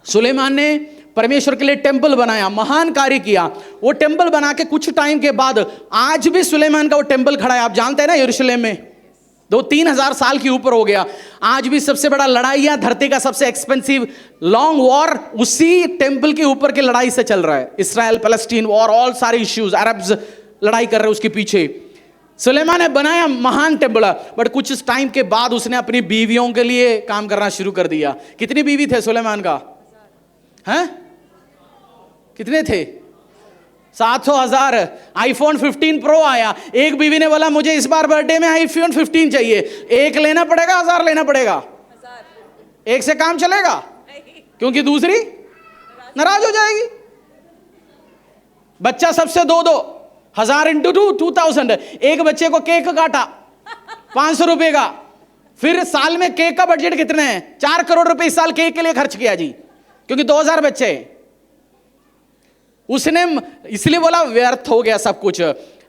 सुलेमान ने परमेश्वर के लिए टेंपल बनाया, महान कार्य किया। वो टेंपल बना के कुछ टाइम के बाद आज भी सुलेमान का वो टेंपल खड़ा है, आप जानते हैं ना, यरूशलेम में 2-3 हजार साल के ऊपर हो गया। आज भी सबसे बड़ा लड़ाइयां, धरती का सबसे एक्सपेंसिव लॉन्ग वॉर उसी टेंपल के ऊपर की लड़ाई से चल रहा है। इसराइल पैलेस्टीन वॉर, ऑल सारे इश्यूज, अरब्स लड़ाई कर रहे हैं उसके पीछे। सुलेमान ने बनाया महान टेंपल, बट कुछ टाइम के बाद उसने अपनी बीवियों के लिए काम करना शुरू कर दिया। कितनी बीवी थे सुलेमान का? हैं? कितने थे? 700,000। आईफोन 15 प्रो आया, एक बीवी ने बोला मुझे इस बार बर्थडे में आईफोन 15 चाहिए। एक लेना पड़ेगा, 1000 लेना पड़ेगा? एक से काम चलेगा? क्योंकि दूसरी नाराज हो जाएगी। बच्चा सबसे 2-2 1000 इंटू 2000। एक बच्चे को केक काटा 500 रुपए का, फिर साल में केक का बजट कितने हैं? 4 करोड़ रुपए इस साल केक के लिए खर्च किया जी, क्योंकि 2000 बच्चे हैं। उसने इसलिए बोला व्यर्थ हो गया सब कुछ।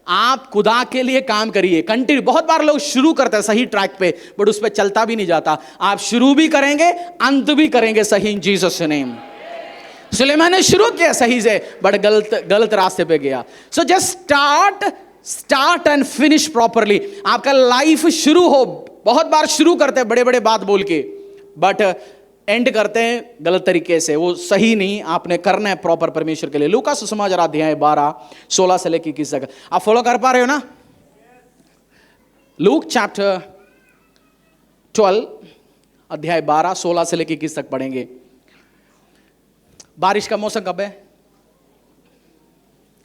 आप खुदा के लिए काम करिए, कंटिन्यू। बहुत बार लोग शुरू करते हैं सही ट्रैक पे, बट उस पे चलता भी नहीं जाता। आप शुरू भी करेंगे, अंत भी करेंगे सही, इन जीसस नेम। सुलेमान ने शुरू किया सही से, बट गलत रास्ते पे गया। So just start and finish properly. आपका लाइफ शुरू हो, बहुत बार शुरू करते हैं बड़े बड़े बात बोल के, बट एंड करते हैं गलत तरीके से, वो सही नहीं। आपने करना है प्रॉपर परमेश्वर के लिए। लूका सुसमाचार अध्याय 12-16 से लेकर 21 तक आप फॉलो कर पा रहे हो ना? लूक चैप्टर 12 अध्याय 12-16 से लेकर 21 तक पढ़ेंगे। बारिश का मौसम कब है?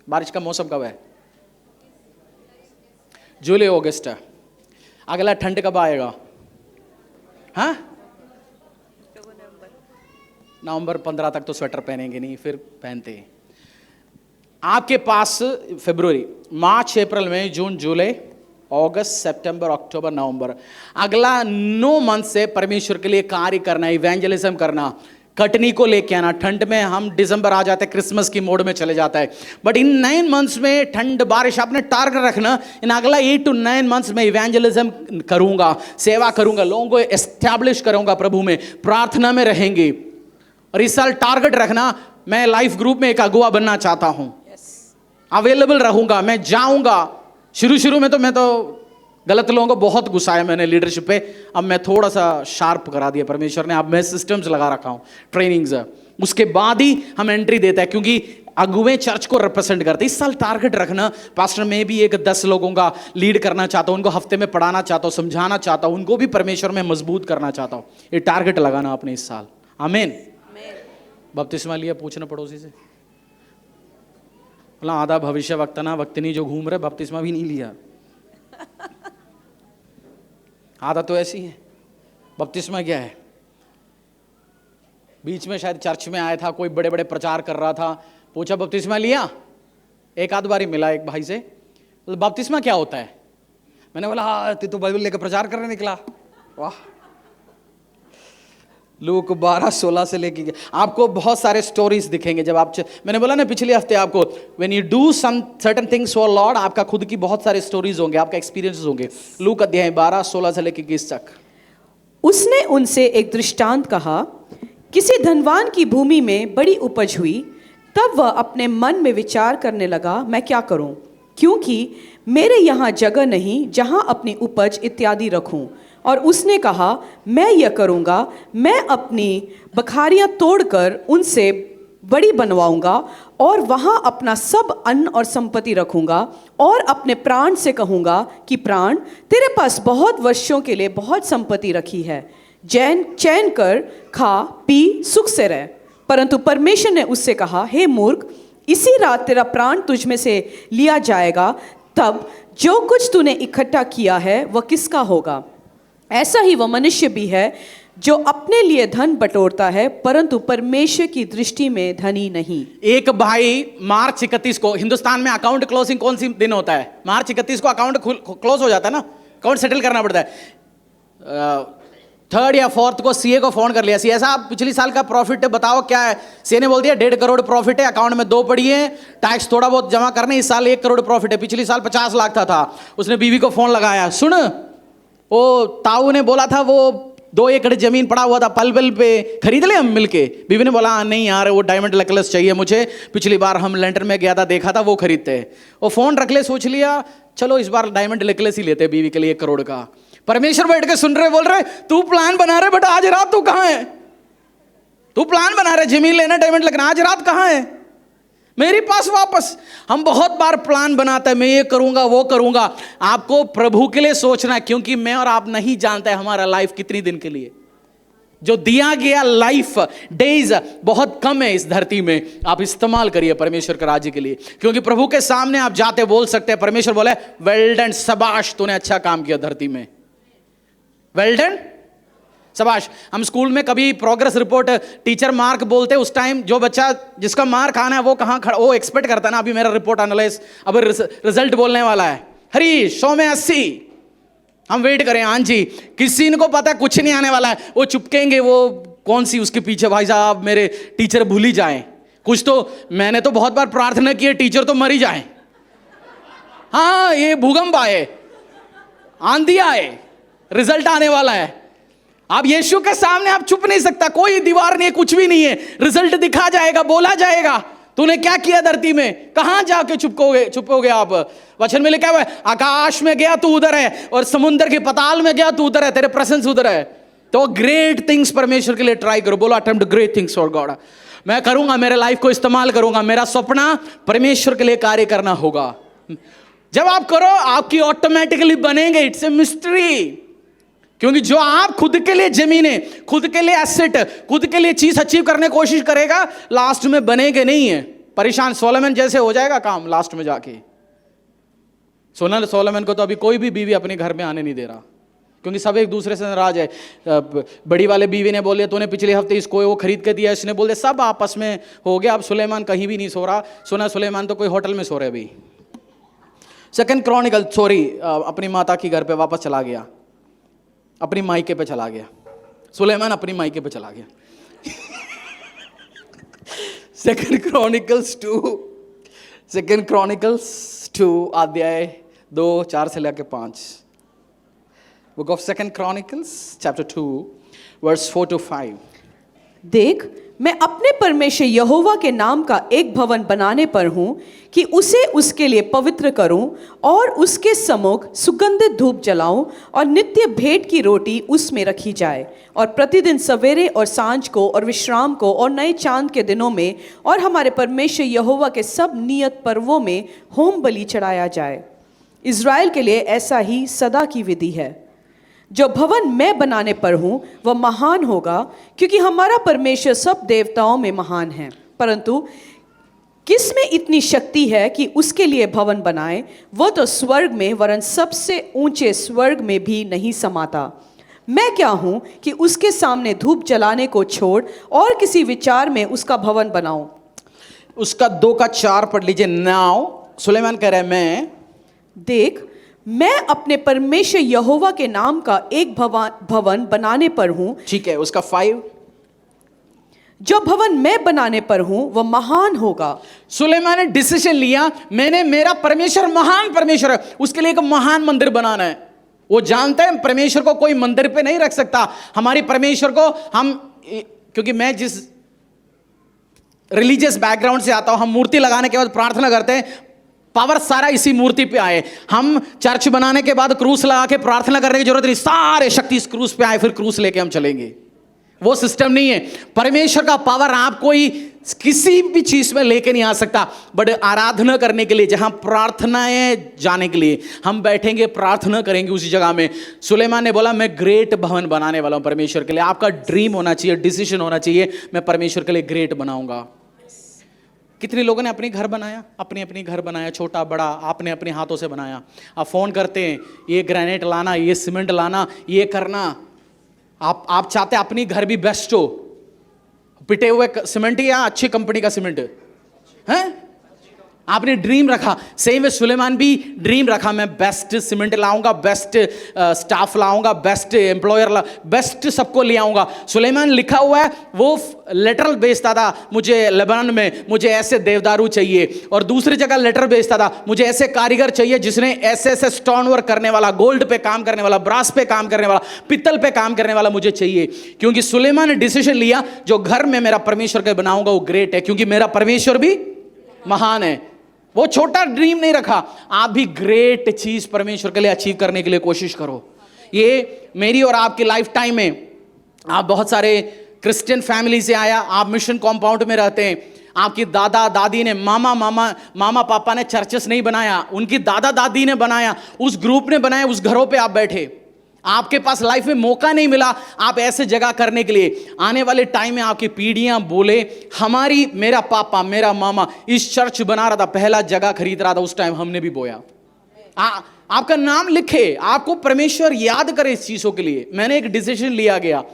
बारिश का मौसम कब है? जुलाई अगस्त। अगला ठंड कब आएगा? हाँ, नवंबर 15 तक तो स्वेटर पहनेंगे नहीं, फिर पहनते हैं। आपके पास फरवरी, मार्च, अप्रैल, मई, जून, जुलाई, अगस्त, सितंबर, अक्टूबर, नवंबर, अगला 9 मंथ से परमेश्वर के लिए कार्य करना, इवेंजलिज्म करना, कटनी को लेके आना। ठंड में हम दिसंबर आ जाते हैं, क्रिसमस की मोड में चले जाता है, बट इन 9 मंथ्स में ठंड बारिश आपने टारगेट रखना, इन अगला 8 to 9 मंथ्स में इवेंजलिज्म करूंगा, सेवा करूंगा, लोगों को एस्टैब्लिश करूंगा, प्रभु में प्रार्थना में रहेंगे। और इस साल टारगेट रखना, मैं लाइफ ग्रुप में एक अगुआ बनना चाहता हूं, अवेलेबल रहूंगा, मैं जाऊंगा। शुरू में तो मैं तो गलत लोगों को बहुत गुस्साया मैंने लीडरशिप पे, अब मैं थोड़ा सा शार्प करा दिया परमेश्वर ने, अब मैं सिस्टम्स लगा रखा हूं, ट्रेनिंग्स। उसके बाद ही हम एंट्री देते हैं, क्योंकि अगुए चर्च को रिप्रेजेंट करते हैं। इस साल टारगेट रखना, पास्टर मैं भी एक 10 लोगों का लीड करना चाहता हूं, उनको हफ्ते में पढ़ाना चाहता हूं, समझाना चाहता हूं, उनको भी परमेश्वर में मजबूत करना चाहता हूं। ये टारगेट लगाना आपने इस साल। आमीन। बपतिस्मा लिया, पूछना पड़ोसी से, बोला आधा भविष्य वक्तना वक्तनी जो घूम रहे, बपतिस्मा भी नहीं लिया। आधा तो ऐसी है। बपतिस्मा क्या है? बीच में शायद चर्च में आया था, कोई बड़े बड़े प्रचार कर रहा था, पूछा बपतिस्मा लिया? एक आध बार ही मिला एक भाई से, तो बपतिस्मा क्या होता है? मैंने बोला हाँ, तू बाइबल लेकर प्रचार करने निकला। वाह। लूक 12:16 से लेके आपको बहुत सारे स्टोरीज दिखेंगे। जब आप मैंने बोला ना पिछले हफ्ते आपको, when you do some certain things for Lord, आपका खुद की बहुत सारे स्टोरीज होंगे, आपका एक्सपीरियंसेस होंगे। लूक अध्याय 12:16 से लेके 20 तक। उसने उनसे एक दृष्टांत कहा, किसी धनवान की भूमि में बड़ी उपज हुई। तब वह अपने मन में विचार करने लगा, मैं क्या करूं, क्योंकि मेरे यहाँ जगह नहीं जहाँ अपनी उपज इत्यादि रखूं। और उसने कहा, मैं यह करूँगा, मैं अपनी बखारियाँ तोड़कर उनसे बड़ी बनवाऊँगा और वहाँ अपना सब अन्न और संपत्ति रखूँगा, और अपने प्राण से कहूँगा कि प्राण, तेरे पास बहुत वर्षों के लिए बहुत संपत्ति रखी है, चैन कर खा पी सुख से रह। परंतु परमेश्वर ने उससे कहा, हे मूर्ख, इसी रात तेरा प्राण तुझ में से लिया जाएगा, तब जो कुछ तूने इकट्ठा किया है वह किसका होगा? ऐसा ही वह मनुष्य भी है जो अपने लिए धन बटोरता है, परंतु परमेश्वर की दृष्टि में धनी नहीं। एक भाई मार्च 31 को, हिंदुस्तान में अकाउंट क्लोजिंग कौन सी दिन होता है? मार्च 31 को अकाउंट क्लोज हो जाता है ना, अकाउंट सेटल करना पड़ता है। 3rd या 4th को सीए को फोन कर लिया, सीए साहब पिछली साल का प्रॉफिट बताओ क्या है? सीए ने बोल दिया 1.5 करोड़ प्रॉफिट है, अकाउंट में 2 पड़ी है, टैक्स थोड़ा बहुत जमा करने, इस साल 1 करोड़ प्रॉफिट है, पिछली साल 50 लाख था। उसने बीवी को फोन लगाया, सुन, वो ताऊ ने बोला था वो 2 एकड़ जमीन पड़ा हुआ था पलवल पे, खरीद ले हम मिलके। बीवी ने बोला नहीं यार, वो डायमंड नेकलेस चाहिए मुझे, पिछली बार हम लैंटर में गया था, देखा था, वो खरीदते हैं। वो फोन रख ले, सोच लिया चलो इस बार डायमंड नेकलेस ही लेते बीवी के लिए 1 करोड़ का। परमेश्वर बैठ के सुन रहे, बोल रहे तू प्लान बना रहे, बट आज रात तू कहां है? तू प्लान बना रहे जमीन लेना, डायमंड लगना, आज रात कहां है? मेरे पास वापस। हम बहुत बार प्लान बनाते हैं, मैं ये करूंगा वो करूंगा। आपको प्रभु के लिए सोचना है, क्योंकि मैं और आप नहीं जानते हमारा लाइफ कितनी दिन के लिए, जो दिया गया लाइफ डेज बहुत कम है इस धरती में। आप इस्तेमाल करिए परमेश्वर के राज्य के लिए, क्योंकि प्रभु के सामने आप जाते बोल सकते हैं, परमेश्वर बोले वेल डन, शाबाश तूने अच्छा काम किया धरती में, वेल डन, शाबाश। हम स्कूल में कभी प्रोग्रेस रिपोर्ट टीचर मार्क बोलते, उस टाइम जो बच्चा जिसका मार्क आना है वो कहाँ खड़ा, वो एक्सपेक्ट करता है ना, अभी मेरा रिपोर्ट एनालाइज, अब रिजल्ट बोलने वाला है, हरीश 100 में 80, हम वेट करें। हाँ जी, किसी को पता है कुछ नहीं आने वाला है, वो चुपकेंगे, वो कौन सी उसके पीछे, भाई साहब मेरे टीचर भूल ही जाए कुछ। तो मैंने तो बहुत बार प्रार्थना की है टीचर तो मर ही जाए। हाँ, ये भूकंप आए, आंधी आए, रिजल्ट आने वाला है। आप यीशु के सामने आप चुप नहीं सकता, कोई दीवार नहीं है, कुछ भी नहीं है, रिजल्ट दिखा जाएगा, बोला जाएगा तूने क्या किया धरती में, कहां जाके चुपोगे आप? वचन में लिखा हुआ है, आकाश में गया तू उधर है, और समुद्र के पताल में गया तू उधर है, तेरे प्रेजेंस उधर है। तो ग्रेट थिंग्स परमेश्वर के लिए ट्राई करो, बोलो attempt great things for God. मैं करूंगा, मेरे लाइफ को इस्तेमाल करूंगा, मेरा सपना परमेश्वर के लिए कार्य करना होगा। जब आप करो, आपकी ऑटोमेटिकली बनेंगे, इट्स ए मिस्ट्री। क्योंकि जो आप खुद के लिए जमीनें, खुद के लिए एसेट, खुद के लिए चीज अचीव करने की कोशिश करेगा, लास्ट में बनेंगे नहीं है, परेशान सोलोमन जैसे हो जाएगा काम लास्ट में जाके। सोलोमन को तो अभी कोई भी बीवी अपने घर में आने नहीं दे रहा, क्योंकि सब एक दूसरे से नाराज है। बड़ी वाले बीवी ने बोल दिया तूने पिछले हफ्ते इसको वो खरीद के दिया, इसने बोल दिया, सब आपस में हो गया। अब सुलेमान कहीं भी नहीं सो रहा, सुना सुलेमान तो कोई होटल में सो रहे अभी। 2 क्रॉनिकल अपनी माता की घर पे वापस चला गया, अपनी मायके पे चला गया। सुलेमान अपनी मायके पे चला गया। सेकंड क्रॉनिकल्स 2 अध्याय 2:4 से लेकर 5। Book of second Chronicles chapter 2 verse 4 to 5। देख, मैं अपने परमेश्वर यहोवा के नाम का एक भवन बनाने पर हूँ कि उसे उसके लिए पवित्र करूँ और उसके सम्मुख सुगंधित धूप जलाऊं और नित्य भेंट की रोटी उसमें रखी जाए, और प्रतिदिन सवेरे और सांझ को और विश्राम को और नए चांद के दिनों में और हमारे परमेश्वर यहोवा के सब नियत पर्वों में होम बलि चढ़ाया जाए। इज़राइल के लिए ऐसा ही सदा की विधि है। जो भवन मैं बनाने पर हूँ वह महान होगा, क्योंकि हमारा परमेश्वर सब देवताओं में महान है। परंतु किस में इतनी शक्ति है कि उसके लिए भवन बनाए? वह तो स्वर्ग में, वरन सबसे ऊंचे स्वर्ग में भी नहीं समाता। मैं क्या हूँ कि उसके सामने धूप जलाने को छोड़ और किसी विचार में उसका भवन बनाऊं? उसका 2:4 पढ़ लीजिए। नाउ सुलेमान कह रहे हैं, मैं देख, मैं अपने परमेश्वर यहोवा के नाम का एक भवन बनाने पर हूँ। ठीक है। उसका 5, जो भवन मैं बनाने पर हूँ वह महान होगा। सुलेमान ने डिसीजन लिया, मेरा परमेश्वर महान परमेश्वर है, उसके लिए एक महान मंदिर बनाना है। वो जानते हैं परमेश्वर को कोई मंदिर पे नहीं रख सकता। हमारी परमेश्वर को हम, क्योंकि मैं जिस रिलीजियस बैकग्राउंड से आता हूं, हम मूर्ति लगाने के बाद प्रार्थना करते हैं पावर सारा इसी मूर्ति पे आए। हम चर्च बनाने के बाद क्रूस लगा के प्रार्थना करने की जरूरत नहीं, सारे शक्ति इस क्रूस पे आए, फिर क्रूस लेके हम चलेंगे। वो सिस्टम नहीं है। परमेश्वर का पावर आप कोई किसी भी चीज में लेके नहीं आ सकता। बट आराधना करने के लिए, जहां प्रार्थनाएं जाने के लिए हम बैठेंगे, प्रार्थना करेंगे उसी जगह में। सुलेमान ने बोला, मैं ग्रेट भवन बनाने वाला हूं परमेश्वर के लिए। आपका ड्रीम होना चाहिए, डिसीजन होना चाहिए, मैं परमेश्वर के लिए ग्रेट बनाऊंगा। कितने लोगों ने अपनी घर बनाया, अपनी घर बनाया, छोटा बड़ा आपने अपने हाथों से बनाया। आप फोन करते हैं, ये ग्रेनाइट लाना, ये सीमेंट लाना, ये करना। आप चाहते हैं अपनी घर भी बेस्ट हो, पिटे हुए सीमेंट या अच्छी कंपनी का सीमेंट है? आपने ड्रीम रखा। सेम वे सुलेमान भी ड्रीम रखा, मैं बेस्ट सीमेंट लाऊंगा, बेस्ट स्टाफ लाऊंगा, बेस्ट एम्प्लॉयर बेस्ट सबको ले आऊंगा। सुलेमान लिखा हुआ है, वो लेटर भेजता था, मुझे लेबनान में मुझे ऐसे देवदारू चाहिए, और दूसरी जगह लेटर भेजता था, मुझे ऐसे कारीगर चाहिए जिसने ऐसे स्टोन वर्क करने वाला, गोल्ड पे काम करने वाला, ब्रास पे काम करने वाला, पित्तल पे काम करने वाला मुझे चाहिए। क्योंकि सुलेमान ने डिसीजन लिया, जो घर में मेरा परमेश्वर के बनाऊंगा वो ग्रेट है, क्योंकि मेरा परमेश्वर भी महान है। वो छोटा ड्रीम नहीं रखा। आप भी ग्रेट चीज परमेश्वर के लिए अचीव करने के लिए कोशिश करो। ये मेरी और आपकी लाइफ टाइम में, आप बहुत सारे क्रिश्चियन फैमिली से आया, आप मिशन कॉम्पाउंड में रहते हैं, आपकी दादा दादी ने, मामा पापा ने चर्चेस नहीं बनाया, उनकी दादा दादी ने बनाया, उस ग्रुप ने बनाया, उस घरों पे आप बैठे। आपके पास लाइफ में मौका नहीं मिला आप ऐसे जगह करने के लिए। आने वाले टाइम में आपकी पीढ़ियां बोले, मेरा पापा मेरा मामा इस चर्च बना रहा था, पहला जगह खरीद रहा था, उस टाइम हमने भी बोया। आपका नाम लिखे, आपको परमेश्वर याद करे इस चीजों के लिए। मैंने एक डिसीजन लिया गया,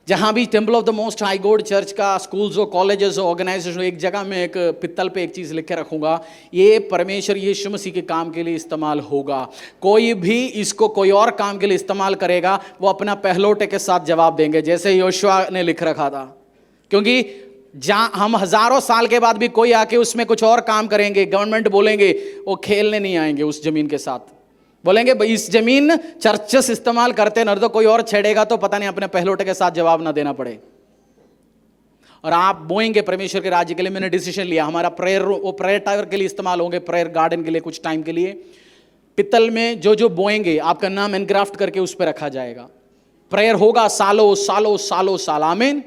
जहां भी temple of the most high God church का स्कूल्स हो, कॉलेजेस हो, ऑर्गेनाइजेशन हो, एक जगह में एक पित्तल पे एक चीज लिख के रखूंगा, ये परमेश्वर यीशु मसीह के काम के लिए इस्तेमाल होगा। कोई भी इसको कोई और काम के लिए इस्तेमाल करेगा, वो अपना पहलौठे के साथ जवाब देंगे, जैसे योशुआ ने लिख रखा था। क्योंकि जहां हम हजारों साल के बाद भी कोई आके उसमें कुछ और काम करेंगे, गवर्नमेंट बोलेंगे, वो खेलने नहीं आएंगे उस जमीन के साथ। बोलेंगे भाई इस जमीन चर्चेस इस्तेमाल करते हैं, न तो कोई और छेड़ेगा तो पता नहीं अपने पहलौठे के साथ जवाब ना देना पड़े। और आप बोएंगे परमेश्वर के राज्य के लिए। मैंने डिसीजन लिया, हमारा प्रेयर वो प्रेयर टावर के लिए इस्तेमाल होंगे, प्रेयर गार्डन के लिए कुछ टाइम के लिए। पित्तल में जो बोएंगे आपका नाम एनग्राफ्ट करके उस पर रखा जाएगा। प्रेयर होगा सालों सालों सालों साल। आमीन।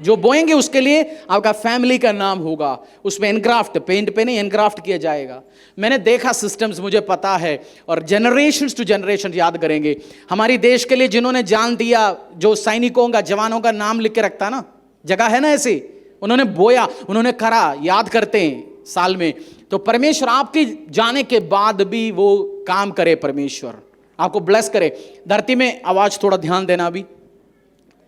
जो बोएंगे उसके लिए आपका फैमिली का नाम होगा, उसमें एनग्राफ्ट, पेंट पे नहीं, एनग्राफ्ट किया जाएगा। मैंने देखा सिस्टम्स, मुझे पता है, और जनरेशंस टू जनरेशन याद करेंगे। हमारी देश के लिए जिन्होंने जान दिया, जो सैनिकों का, जवानों का नाम लिख के रखता ना, जगह है ना ऐसी, उन्होंने बोया, उन्होंने करा, याद करते हैं साल में। तो परमेश्वर आपके जाने के बाद भी वो काम करे, परमेश्वर आपको ब्लेस करे। धरती में आवाज थोड़ा ध्यान देना, अभी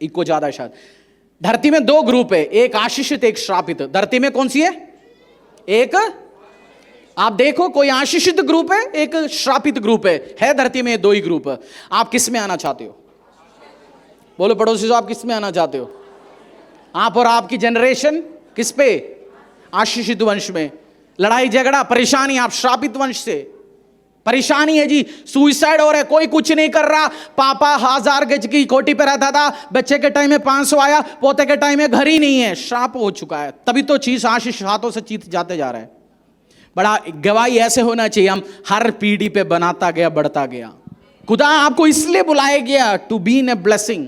इको ज्यादा शायद। धरती में दो ग्रुप है, एक आशीषित एक श्रापित। धरती में कौन सी है? एक, आप देखो, कोई आशीषित ग्रुप है, एक श्रापित ग्रुप है धरती में, दो ही ग्रुप। आप किस में आना चाहते हो? बोलो पड़ोसी से, आप किस में आना चाहते हो? आप और आपकी जनरेशन किस पे? आशीषित वंश में लड़ाई झगड़ा परेशानी, आप श्रापित वंश से परेशानी है जी, सुइसाइड हो रहा है, कोई कुछ नहीं कर रहा। पापा 1000 गज की कोठी पे रहता था, बच्चे के टाइम में 500 आया, पोते के टाइम में घर ही नहीं है, श्राप हो चुका है। तभी तो चीज आशीष हाथों से चीत जाते जा रहा है। बड़ा गवाही ऐसे होना चाहिए, हम हर पीढ़ी पे बनाता गया, बढ़ता गया। खुदा आपको इसलिए बुलाया गया to be in a blessing,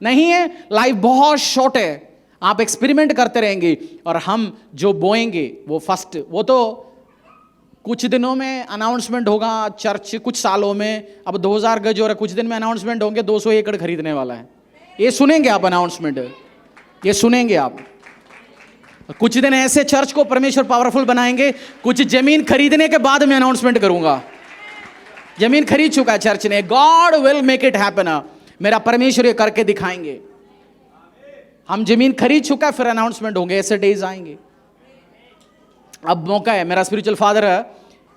नहीं है लाइफ बहुत शॉर्ट है, आप एक्सपेरिमेंट करते रहेंगे और हम जो बोएंगे वो फर्स्ट, वो तो कुछ दिनों में अनाउंसमेंट होगा चर्च, कुछ सालों में अब 2000 गज और कुछ दिन में अनाउंसमेंट होंगे 200 एकड़ खरीदने वाला है। ये सुनेंगे आप अनाउंसमेंट, ये सुनेंगे आप। कुछ दिन ऐसे चर्च को परमेश्वर पावरफुल बनाएंगे, कुछ जमीन खरीदने के बाद मैं अनाउंसमेंट करूंगा। जमीन खरीद चुका है चर्च ने, God will make it happen, मेरा परमेश्वर ये करके दिखाएंगे। हम जमीन खरीद चुका है, फिर अनाउंसमेंट होंगे, ऐसे डेज आएंगे। अब मौका है। मेरा स्पिरिचुअल फादर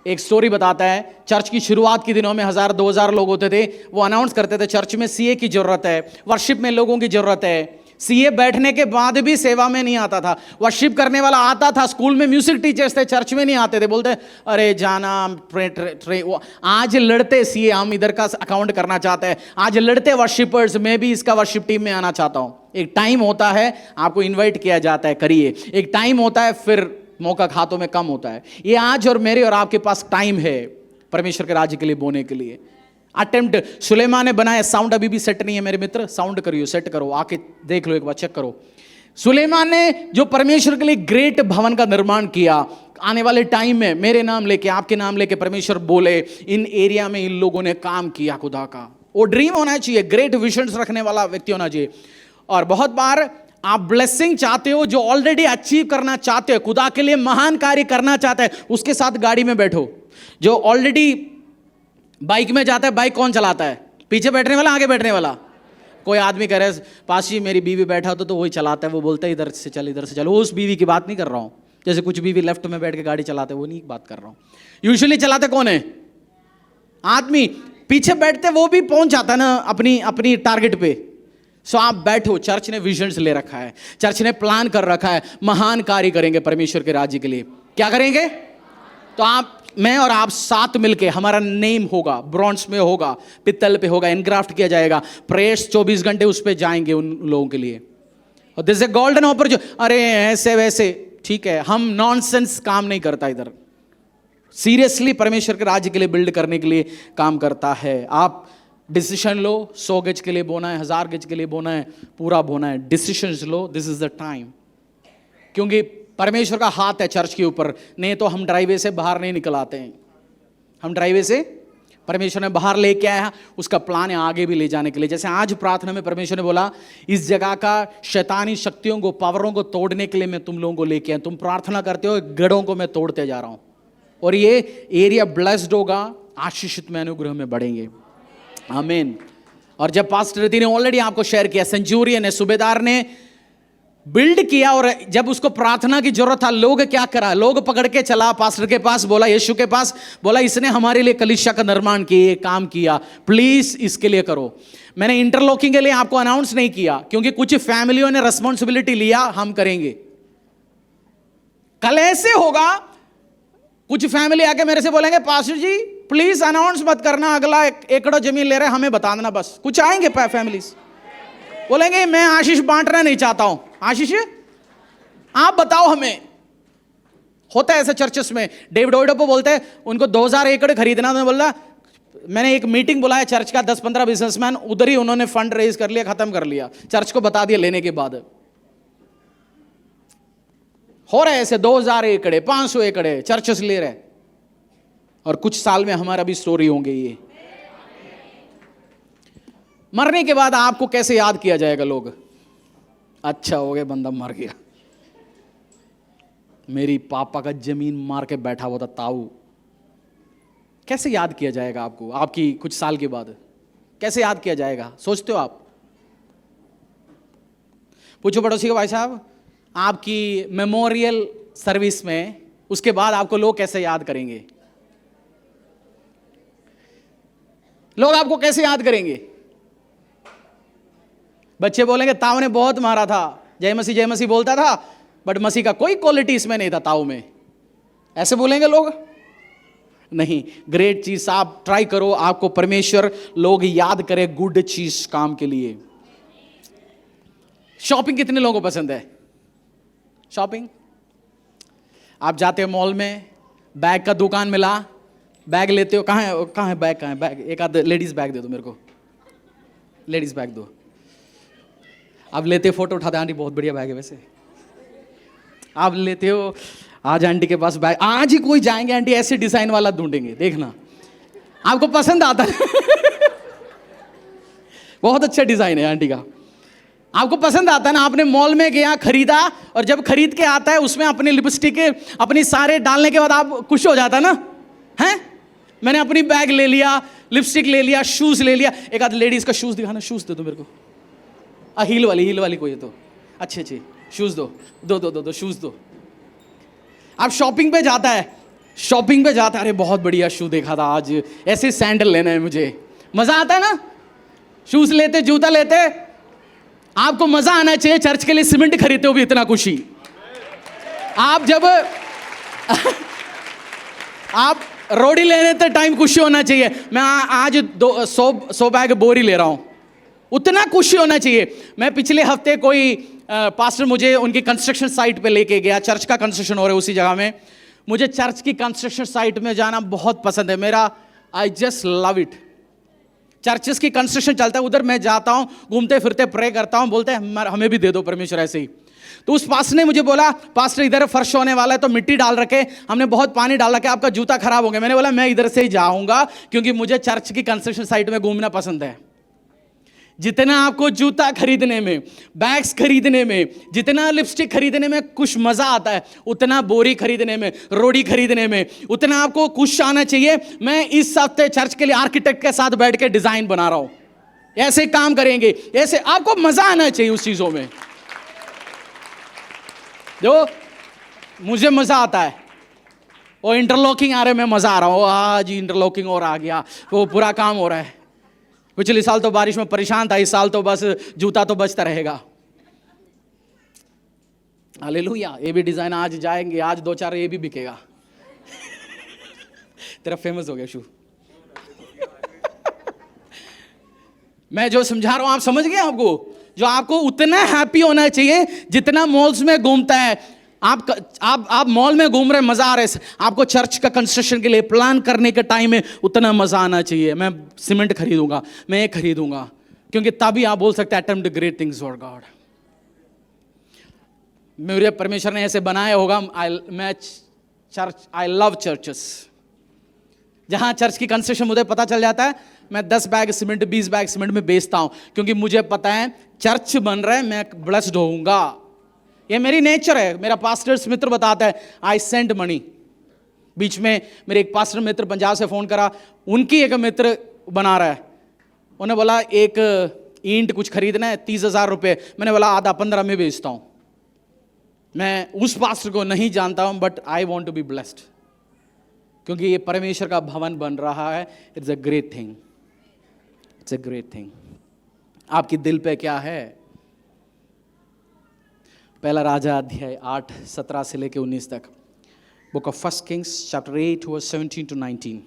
एक स्टोरी बताता है, चर्च की शुरुआत के दिनों में 1000-2000 लोग होते थे। वो अनाउंस करते थे चर्च में सीए की जरूरत है, वर्शिप में लोगों की जरूरत है। सीए बैठने के बाद भी सेवा में नहीं आता था, वर्शिप करने वाला आता था। स्कूल में म्यूजिक टीचर्स थे, चर्च में नहीं आते थे, बोलते अरे जाना आज लड़ते सीए, हम इधर का अकाउंट करना चाहते हैं, आज लड़ते वर्शिपर्स, मैं भी इसका वर्शिप टीम में आना चाहता हूं। एक टाइम होता है आपको इन्वाइट किया जाता है, करिए। एक टाइम होता है फिर मौका हाथों में कम होता है। ये आज और मेरे और आपके पास टाइम है परमेश्वर के राज्य के लिए बोने के लिए। अटेम्प्ट सुलेमान ने बनाया, साउंड अभी भी सेट नहीं है मेरे मित्र, साउंड करियो, सेट करो, आके देख लो एक बार, चेक करो। सुलेमान ने जो परमेश्वर के लिए ग्रेट भवन का निर्माण किया, आने वाले टाइम में मेरे नाम लेके, आपके नाम लेके परमेश्वर बोले, इन एरिया में इन लोगों ने काम किया खुदा का। वो ड्रीम होना चाहिए, ग्रेट विजन्स रखने वाला व्यक्ति होना चाहिए। और बहुत बार आप ब्लेसिंग चाहते हो, जो ऑलरेडी अचीव करना चाहते हो, खुदा के लिए महान कार्य करना चाहते हैं, उसके साथ गाड़ी में बैठो। जो ऑलरेडी बाइक में जाता है, बाइक कौन चलाता है? पीछे बैठने वाला, आगे बैठने वाला? कोई आदमी कह रहा है पास ही मेरी बीवी बैठा तो वही चलाता है, वो बोलता है इधर से चल, इधर से चल। वो उस बीवी की बात नहीं कर रहा हूँ, जैसे कुछ बीवी लेफ्ट में बैठ के गाड़ी चलाते, वो नहीं बात कर रहा हूँ। यूजुअली चलाते कौन है? आदमी। पीछे बैठते वो भी पहुंच जाता है ना अपनी अपनी टारगेट पे। सो आप बैठो, चर्च ने विजन्स ले रखा है, चर्च ने प्लान कर रखा है, महान कार्य करेंगे परमेश्वर के राज्य के लिए। क्या करेंगे? तो आप, मैं और आप साथ मिलके, हमारा नेम होगा, ब्रॉन्ज में होगा, पित्तल पे होगा, एनग्राफ्ट किया जाएगा, प्रेयर्स 24 घंटे उस पे जाएंगे उन लोगों के लिए। और this is a golden opportunity. अरे ऐसे वैसे ठीक है, हम नॉनसेंस काम नहीं करता इधर, सीरियसली परमेश्वर के राज्य के लिए बिल्ड करने के लिए काम करता है। आप डिसीजन लो, 100 गज के लिए बोना है, 1000 गज के लिए बोना है, पूरा बोना है, decisions low, this is the time. क्योंकि परमेश्वर का हाथ है चर्च के ऊपर, नहीं तो हम ड्राइवे से बाहर नहीं निकल आते हैं। हम ड्राइवे से परमेश्वर ने बाहर लेके आया, उसका प्लान है आगे भी ले जाने के लिए। जैसे आज प्रार्थना में परमेश्वर ने बोला, इस जगह का शैतानी शक्तियों को, पावरों को तोड़ने के लिए मैं तुम लोगों को लेके आया। तुम प्रार्थना करते हो, गढ़ों को मैं तोड़ते जा रहा हूं, और ये एरिया ब्लेस्ड होगा, आशीषित में, अनुग्रह में बढ़ेंगे। आमीन। और जब पास्टर रति ने ऑलरेडी आपको शेयर किया, सेंचुरियन ने, सूबेदार ने बिल्ड किया, और जब उसको प्रार्थना की जरूरत था, लोग क्या करा, लोग पकड़ के चला पास्टर के पास, बोला यीशु के पास, बोला इसने हमारे लिए कलीसिया का निर्माण किया, काम किया, प्लीज इसके लिए करो। मैंने इंटरलॉकिंग के लिए आपको अनाउंस नहीं किया, क्योंकि कुछ फैमिलियों ने रिस्पॉन्सिबिलिटी लिया, हम करेंगे। कल ऐसे होगा, कुछ फैमिली आके मेरे से बोलेंगे पास्टर जी प्लीज अनाउंस मत करना, अगला एकड़ जमीन ले रहे हैं, हमें बता देना बस। कुछ आएंगे फैमिलीज, बोलेंगे मैं आशीष बांटना नहीं चाहता हूं। आशीष आप बताओ हमें। होता है ऐसा चर्चेस में। डेविड ओडोपो बोलते हैं उनको 2000 एकड़ खरीदना, तो बोला मैंने एक मीटिंग बुलाया चर्च का, 10-15 बिजनेसमैन, उधर ही उन्होंने फंड रेज कर लिया, खत्म कर लिया, चर्च को बता दिया लेने के बाद। हो रहा है ऐसे 2000 एकड़, 500 एकड़ चर्चेस ले रहे, और कुछ साल में हमारा भी स्टोरी होंगे। ये मरने के बाद आपको कैसे याद किया जाएगा? लोग अच्छा हो गया बंदा मर गया, मेरी पापा का जमीन मार के बैठा हुआ था ताऊ। कैसे याद किया जाएगा आपको? आपकी कुछ साल के बाद कैसे याद किया जाएगा, सोचते हो आप? पूछो पड़ोसी को, भाई साहब आपकी मेमोरियल सर्विस में उसके बाद आपको लोग कैसे याद करेंगे? लोग आपको कैसे याद करेंगे? बच्चे बोलेंगे ताऊ ने बहुत मारा था, जय मसीह बोलता था, बट मसीह का कोई क्वालिटी इसमें नहीं था ताऊ में, ऐसे बोलेंगे लोग? नहीं, ग्रेट चीज आप ट्राई करो, आपको परमेश्वर लोग याद करे गुड चीज काम के लिए। शॉपिंग कितने लोगों को पसंद है? शॉपिंग, आप जाते हो मॉल में, बैग का दुकान मिला, बैग लेते हो, कहाँ है बैग, कहाँ है बैग? एक आध लेडीज बैग दे दो मेरे को, लेडीज बैग दो। आप लेते हो, फोटो उठाते, आंटी बहुत बढ़िया बैग है वैसे। आप लेते हो, आज आंटी के पास बैग, आज ही कोई जाएंगे आंटी ऐसे डिजाइन वाला ढूंढेंगे, देखना आपको पसंद आता है। बहुत अच्छा डिजाइन है आंटी का, आपको पसंद आता है ना। आपने मॉल में गया, खरीदा, और जब खरीद के आता है उसमें अपनी लिपस्टिक अपनी सारे डालने के बाद आप खुश हो जाता है ना, हैं? मैंने अपनी बैग ले लिया, लिपस्टिक ले लिया, शूज ले लिया। एक आध लेडीज का शूज दिखाना, शूज दे दो मेरे को, हील वाली कोई है तो अच्छे शूज दो शूज दो। आप शॉपिंग पे जाता है, अरे बहुत बढ़िया शू देखा था आज, ऐसे सैंडल लेना है मुझे, मजा आता है ना। शूज लेते, जूता लेते, आपको मजा आना चाहिए। चर्च के लिए सीमेंट खरीदते हो भी इतना खुशी। आप जब आप रोड़ी लेने तो टाइम खुशी होना चाहिए। मैं आज 100 बैग बोरी ले रहा हूं, उतना खुशी होना चाहिए। मैं पिछले हफ्ते कोई पास्टर मुझे उनकी कंस्ट्रक्शन साइट पे लेके गया, चर्च का कंस्ट्रक्शन हो रहा है उसी जगह में। मुझे चर्च की कंस्ट्रक्शन साइट में जाना बहुत पसंद है, मेरा I just love it. Churches की कंस्ट्रक्शन चलता है, उधर मैं जाता हूं, घूमते फिरते प्रे करता हूं, बोलते हैं हमें भी दे दो परमेश्वर ऐसे ही। तो उस पास्टर ने मुझे बोला, पास्टर इधर फर्श होने वाला है तो मिट्टी डाल रखे, हमने बहुत पानी डाल रखे, आपका जूता खराब हो गया। मैंने बोला मैं इधर से ही जाऊंगा क्योंकि मुझे चर्च की कंस्ट्रक्शन साइट में घूमना पसंद है। जितना आपको जूता खरीदने में, बैग्स खरीदने में, जितना लिपस्टिक खरीदने में कुछ मजा आता है, उतना बोरी खरीदने में, रोड़ी खरीदने में उतना आपको कुछ आना चाहिए। मैं इस हफ्ते चर्च के लिए आर्किटेक्ट के साथ बैठ के डिजाइन बना रहा हूं, ऐसे काम करेंगे, ऐसे आपको मजा आना चाहिए उस चीजों में। जो मुझे मजा आता है, वो इंटरलॉकिंग आ रहे में मजा आ रहा हूं, आज इंटरलॉकिंग और आ गया, वो पूरा काम हो रहा है। पिछले साल तो बारिश में परेशान था, इस साल तो बस जूता तो बचता रहेगा। हालेलुया। ये भी डिजाइन आज जाएंगे, आज 2-4 ये भी बिकेगा। तेरा फेमस हो गया शू। मैं जो समझा रहा हूं आप समझ गए? आपको जो आपको उतना हैप्पी होना चाहिए जितना मॉल्स में घूमता है। आप मॉल में घूम रहे, मजा आ रहा है, आपको चर्च का कंस्ट्रक्शन के लिए प्लान करने के टाइम में उतना मजा आना चाहिए। मैं सीमेंट खरीदूंगा, मैं ये खरीदूंगा, क्योंकि तभी आप बोल सकते हैं attempt great things for God. मेरे परमेश्वर ने ऐसे बनाया होगा। I love churches. जहां चर्च की कंस्ट्रक्शन मुझे पता चल जाता है, मैं 10 बैग सीमेंट 20 बैग सीमेंट में बेचता हूं, क्योंकि मुझे पता है चर्च बन रहा है, मैं ब्लेस्ड होऊंगा। ये मेरी नेचर है। मेरा पास्टर्स मित्र बताता है, आई सेंड मनी। बीच में मेरे एक पास्टर मित्र पंजाब से फोन करा, उनकी एक मित्र बना रहा है, उन्हें बोला एक ईंट कुछ खरीदना है 30,000 रुपये। मैंने बोला आधा 15 में बेचता हूं। मैं उस पास्टर को नहीं जानता हूं, but I want to be blessed, क्योंकि ये परमेश्वर का भवन बन रहा है। It's a great thing, it's a great thing. आपकी दिल पे क्या है? पहला राजा अध्याय 8 17 से लेके 19 तक। Book of 1 Kings chapter 8 verse 17 to 19।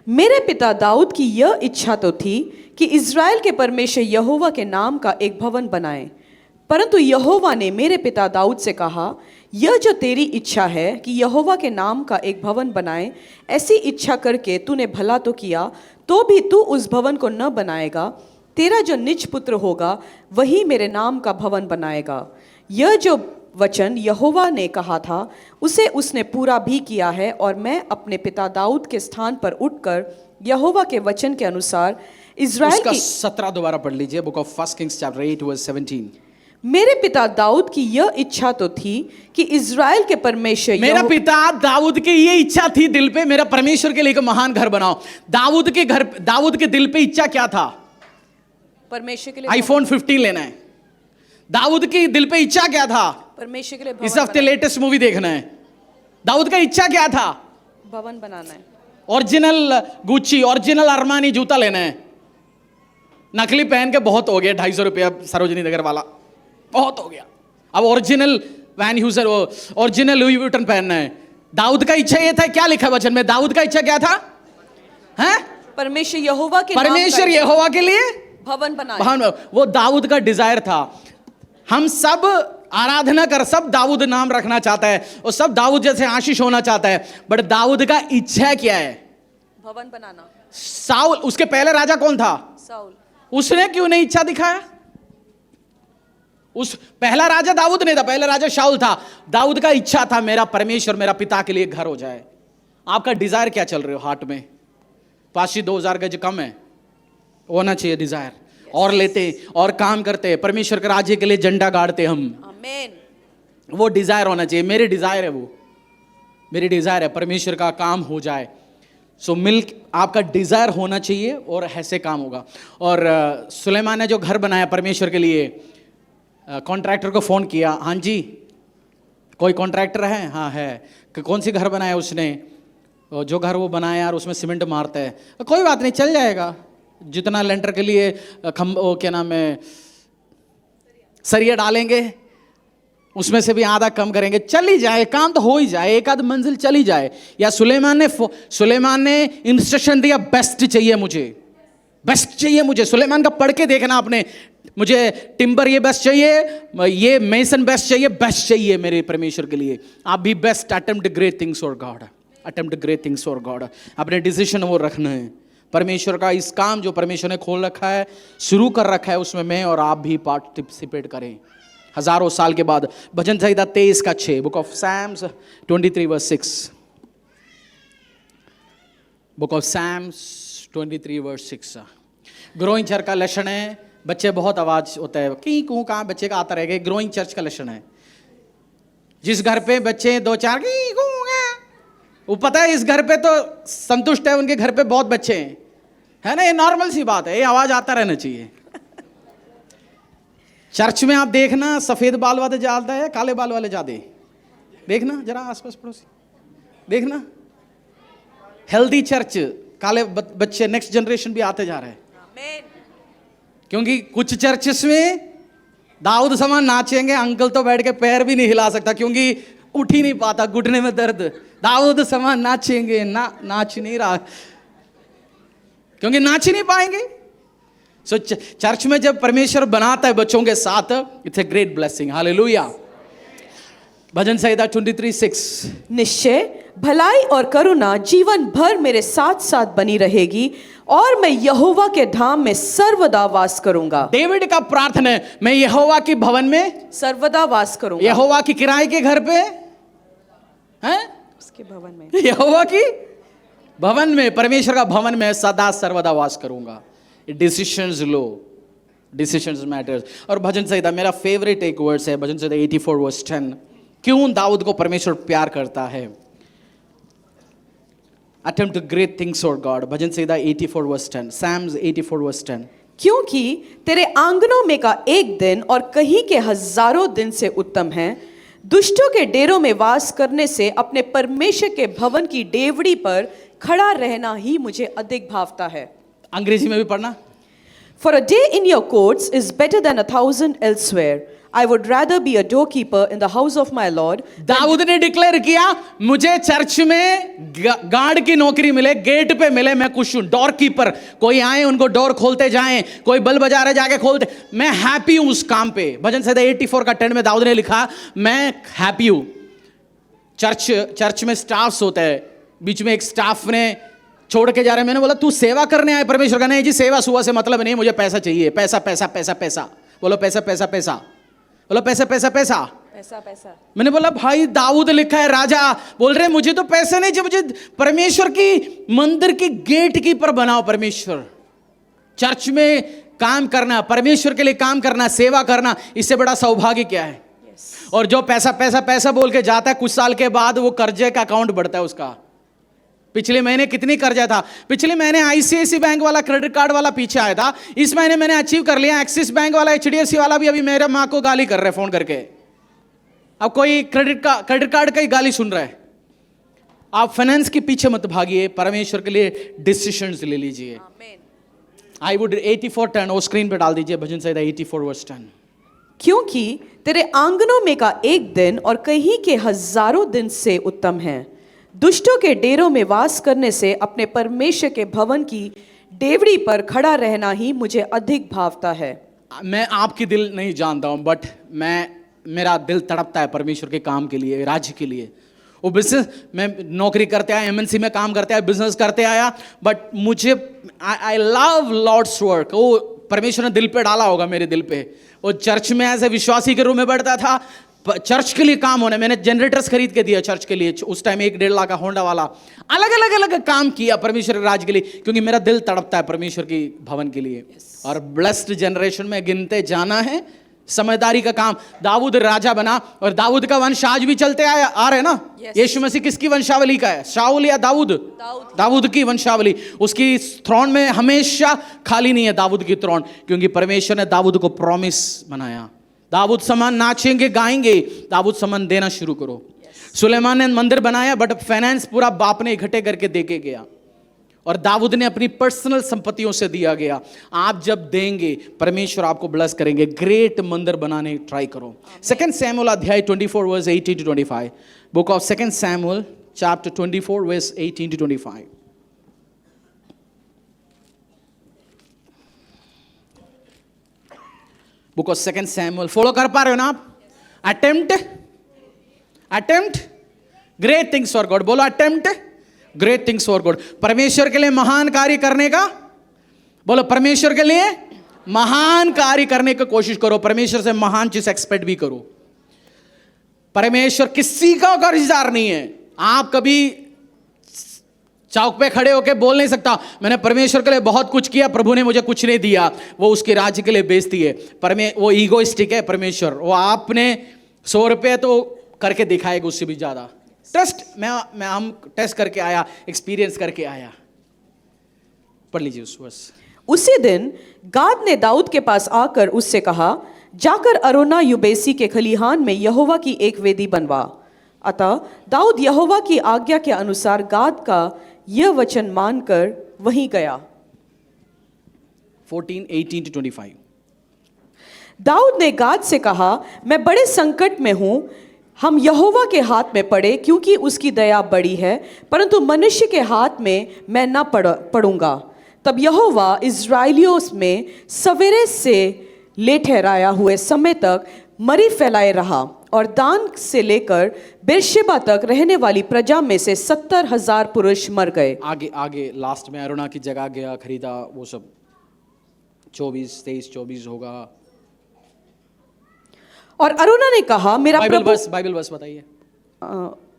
मेरे पिता दाऊद की यह इच्छा तो थी कि इज़राइल के परमेश्वर यहोवा के नाम का एक भवन बनाए, परंतु यहोवा ने मेरे पिता दाऊद से कहा, यह जो तेरी इच्छा है कि यहोवा के नाम का एक भवन बनाए, ऐसी इच्छा करके तूने भला तो किया, तो भी तू उस भवन को न बनाएगा। तेरा जो निज पुत्र होगा वही मेरे नाम का भवन बनाएगा। यह जो वचन यहोवा ने कहा था उसे उसने पूरा भी किया है, और मैं अपने पिता दाऊद के स्थान पर उठकर यहोवा के वचन के अनुसार इज़राइल की 17 दोबारा पढ़ लीजिए। Book of 1 Kings chapter 8 verse 17। मेरे पिता दाऊद की यह इच्छा तो थी कि इज़राइल के परमेश्वर, मेरा पिता दाऊद की ये इच्छा थी दिल पे, मेरा परमेश्वर के लिए एक महान घर बनाओ। दाऊद के दिल पे इच्छा क्या था? परमेश्वर के लिए आईफोन 15 लेना है। दाऊद की दिल पे इच्छा क्या था? परमेश्वर के लिए इस हफ्ते लेटेस्ट मूवी देखना है। दाऊद का इच्छा क्या था? भवन बनाना है। ओरिजिनल गुच्ची, ओरिजिनल अरमानी जूता लेना है। नकली पहन के बहुत हो गया, 250 रुपया सरोजनी नगर वाला बहुत हो गया। अब original Van Heusen original Louis Vuitton पहनना है। दाऊद का इच्छा ये था, क्या लिखा है वचन में? दाऊद का इच्छा क्या था? हैं? परमेश्वर यहोवा के नाम परमेश्वर का यहोवा के लिए भवन बनाए। भवन, वो दाऊद का डिजायर था। हम सब आराधना कर, सब दाऊद नाम रखना चाहता है और सब दाऊद जैसे आशीष होना चाहता है, बट दाऊद का इच्छा क्या है? भवन बनाना। साउल, उसके पहले राजा कौन था? साउल। उसने क्यों नहीं इच्छा दिखाया? उस पहला राजा दाऊद नहीं था, पहला राजा शाऊल था। दाऊद का इच्छा था मेरा परमेश्वर मेरा पिता के लिए घर हो जाए। आपका डिजायर क्या चल रहे हो हार्ट में? 5,000 गज कम है, होना चाहिए डिजायर। और लेते और काम करते, परमेश्वर के राज्य के लिए झंडा गाड़ते हम। आमीन। वो डिजायर होना चाहिए। मेरे डिजायर है, वो मेरी डिजायर है परमेश्वर का काम हो जाए। सो आपका डिजायर होना चाहिए और ऐसे काम होगा। और सुलेमान ने जो घर बनाया परमेश्वर के लिए, कॉन्ट्रैक्टर को फोन किया, हाँ जी कोई कॉन्ट्रैक्टर है? हाँ है। कौन सी घर बनाया उसने? जो घर वो बनाया यार उसमें सीमेंट मारता है। कोई बात नहीं, चल जाएगा। जितना लेंटर के लिए क्या नाम है सरिया डालेंगे, उसमें से भी आधा कम करेंगे, चल ही जाए, काम तो हो ही जाए, एक आध मंजिल चली जाए। या सुलेमान ने इंस्ट्रक्शन दिया, बेस्ट चाहिए मुझे, बेस्ट चाहिए मुझे। सुलेमान का पढ़ के देखना आपने, मुझे टिम्बर ये बेस्ट चाहिए, ये मेसन बेस्ट चाहिए, बेस्ट चाहिए मेरे परमेश्वर के लिए। आप भी best, attempt great things for God, attempt great things for God. अपने डिसीजन वो रखना है। परमेश्वर का इस काम जो परमेश्वर ने खोल रखा है, शुरू कर रखा है, उसमें मैं और आप भी पार्टिसिपेट करें। हजारों साल के बाद। भजन संहिता 23:6, book of Psalms 23:6, book of Psalms 23:6। Growing church का लक्षण है, बच्चे बहुत आवाज होता है, की कू कहाँ बच्चे का आता रहेगा। ग्रोइंग चर्च का लक्षण है। जिस घर पे बच्चे 2-4 की कू, वो पता है इस घर पे तो संतुष्ट है, उनके घर पे बहुत बच्चे हैं, है ना। ये नॉर्मल सी बात है, ये आवाज आता रहना चाहिए। चर्च में आप देखना, सफेद बाल वाले ज्यादा है, काले बाल वाले ज्यादा। देखना जरा आसपास पड़ोसी, देखना हेल्दी चर्च, काले बच्चे, नेक्स्ट जनरेशन भी आते जा रहे हैं। क्योंकि कुछ चर्चेस में दाऊद समान नाचेंगे, अंकल तो बैठ के पैर भी नहीं हिला सकता क्योंकि उठ ही नहीं पाता, घुटने में दर्द। दाऊद समान नाचेंगे, नाच नहीं रहा क्योंकि नाच ही नहीं पाएंगे। सो चर्च में जब परमेश्वर बनाता है बच्चों के साथ, it's a great blessing. Hallelujah. भजन संहिता 23:6, निश्चय भलाई और करुणा जीवन भर मेरे साथ साथ बनी रहेगी और मैं यहोवा के धाम में सर्वदा वास करूंगा। डेविड का प्रार्थना है, मैं यहोवा के भवन में सर्वदा वास करूंगा। यहोवा की किराए के घर पे हैं, उसके भवन में, यहोवा की भवन में, परमेश्वर का भवन में सदा सर्वदा वास करूंगा। डिसीजंस लो, डिसीजंस मैटर्स। और भजन संहिता मेरा फेवरेट एक वर्ड्स है, भजन संहिता 84:10। क्यों दाऊद को परमेश्वर प्यार करता है? Attempt great things for God, bhajan Samhita 84:10, Psalms 84:10। क्योंकि तेरे आंगनों में का एक दिन और कहीं के हजारों दिन से उत्तम है। दुष्टों के डेरों में वास करने से अपने परमेश्वर के भवन की डेवड़ी पर खड़ा रहना ही मुझे अधिक भावता है। अंग्रेजी में भी पढ़ना। For a day in your courts is better than 1,000 elsewhere. I would rather be a doorkeeper in the house of my Lord. Dawood ने डिक्लेयर किया, मुझे चर्च में गार्ड की नौकरी मिले, गेट पे मिले, मैं खुश हूं। डोर कीपर, कोई आए उनको डोर खोलते जाएं, कोई बल बजा रहे जाके खोलते, मैं हैप्पी हूं उस काम पे। भजन संहिता 84:10 में दाऊद ने लिखा, मैं हैप्पी हूं। चर्च में स्टाफ्स होता है, बीच में एक स्टाफ ने छोड़ के जा रहे, मैंने बोला तू सेवा करने आए परमेश्वर का? नहीं जी, सेवा सुवा से मतलब नहीं, मुझे पैसा चाहिए, पैसा पैसा पैसा पैसा। बोलो पैसा पैसा पैसा, बोलो पैसा पैसा पैसा पैसा पैसा। मैंने बोला भाई दाऊद लिखा है राजा, बोल रहे मुझे तो पैसे नहीं, जो मुझे परमेश्वर की मंदिर की गेट कीपर बनाओ। परमेश्वर चर्च में काम करना, परमेश्वर के लिए काम करना, सेवा करना, इससे बड़ा सौभाग्य क्या है? और जो पैसा पैसा पैसा बोल के जाता है, कुछ साल के बाद वो कर्जे का अकाउंट बढ़ता है उसका। पिछले महीने कितनी कर्जा था? पिछले महीने आईसीआईसी बैंक वाला क्रेडिट कार्ड वाला पीछे आया था, इस महीने मैंने अचीव कर लिया। एक्सिस बैंक वाला, एचडीएफसी वाला भी अभी मेरे माँ को गाली कर रहे फोन करके। अब कोई क्रेडिट कार्ड का ही गाली सुन रहा है। आप फाइनेंस के पीछे मत भागिए, परमेश्वर के लिए डिसीजंस ले लीजिए। आई वुड 84:10 वो स्क्रीन पे डाल दीजिए, भजन संहिता 84:10। क्योंकि तेरे आंगनों में का एक दिन और कहीं के हजारों दिन से उत्तम है। दुष्टों के डेरों में वास करने से अपने परमेश्वर के भवन की डेवड़ी पर खड़ा रहना ही मुझे अधिक भावता है। मैं आपकी दिल नहीं जानता हूं, बट मेरा दिल तड़पता है परमेश्वर के काम के लिए, राज्य के लिए। वो बिजनेस में नौकरी करते आया, एमएनसी में काम करते आया, बिजनेस करते आया, बट मुझे आई लव लॉर्ड्स वर्क। वो परमेश्वर ने दिल पे डाला होगा मेरे दिल पे। वो चर्च में ऐसे विश्वासी के रूम में बैठता था, चर्च के लिए काम होने। मैंने जनरेटर्स खरीद के दिया चर्च के लिए, उस टाइम 1-1.5 लाख का होंडा वाला। अलग काम किया परमेश्वर के राज्य के लिए, क्योंकि मेरा दिल तड़पता है परमेश्वर की भवन के लिए। और ब्लेस्ड जनरेशन में गिनते जाना है, समझदारी का काम। दाऊद राजा बना, और दाऊद का वंश आज भी चलते आ रहे ना। यीशु मसीह किसकी वंशावली का है? शाऊल या दाऊद? दाऊद की वंशावली। उसकी थ्रोन में हमेशा खाली नहीं है दाऊद की थ्रोन, क्योंकि परमेश्वर ने दाऊद को प्रॉमिस बनाया। दाऊद समान नाचेंगे गाएंगे, दाऊद समान देना शुरू करो। सुलेमान ने मंदिर बनाया, बट फाइनेंस पूरा बाप ने इकट्ठे करके देके गया, और दाऊद ने अपनी पर्सनल संपत्तियों से दिया गया। आप जब देंगे परमेश्वर आपको ब्लेस करेंगे। ग्रेट मंदिर बनाने ट्राई करो। 2 सैमुएल अध्याय 24 verse 18 to 25। Book of 2 Samuel chapter 24 verse 18 to 25। Book of 2 Samuel follow कर पा रहे हो ना आप? Attempt great things for God. बोलो attempt great things for God. परमेश्वर के लिए महान कार्य करने का, बोलो परमेश्वर के लिए महान कार्य करने की कोशिश करो। परमेश्वर से महान चीज एक्सपेक्ट भी करो। परमेश्वर किसी का कर्जदार नहीं है। आप कभी चौक पे खड़े होकर बोल नहीं सकता मैंने परमेश्वर के लिए बहुत कुछ किया, प्रभु ने मुझे कुछ नहीं दिया। वो उसके राज्य के लिए बेइज्जती है। वो ईगोइस्टिक है परमेश्वर। वो आपने 100 रुपये तो करके दिखाएगा, उससे भी ज्यादा। टेस्ट हम टेस्ट करके आया, एक्सपीरियंस करके आया। पढ़ लीजिए उस वर्ष। उसी दिन गाद ने दाऊद के पास आकर उससे कहा, जाकर अरोना युबेसी के खलिहान में यहोवा की एक वेदी बनवा। अतः दाऊद यहोवा की आज्ञा के अनुसार गाद का यह वचन मानकर वहीं गया। 14:18 to 25। दाऊद ने गाद से कहा, मैं बड़े संकट में हूं, हम यहोवा के हाथ में पड़े, क्योंकि उसकी दया बड़ी है, परंतु मनुष्य के हाथ में मैं न पड़ूंगा। तब यहोवा इस्राएलियों में सवेरे से ले ठहराया हुए समय तक मरी फैलाए रहा, और दान से लेकर बेरशेबा तक रहने वाली प्रजा में से 70,000 पुरुष मर गए। आगे लास्ट में अरुणा की जगह गया, खरीदा, वो सब 23-24 होगा। और अरुणा ने कहा, मेरा बाइबल वर्स बताइए।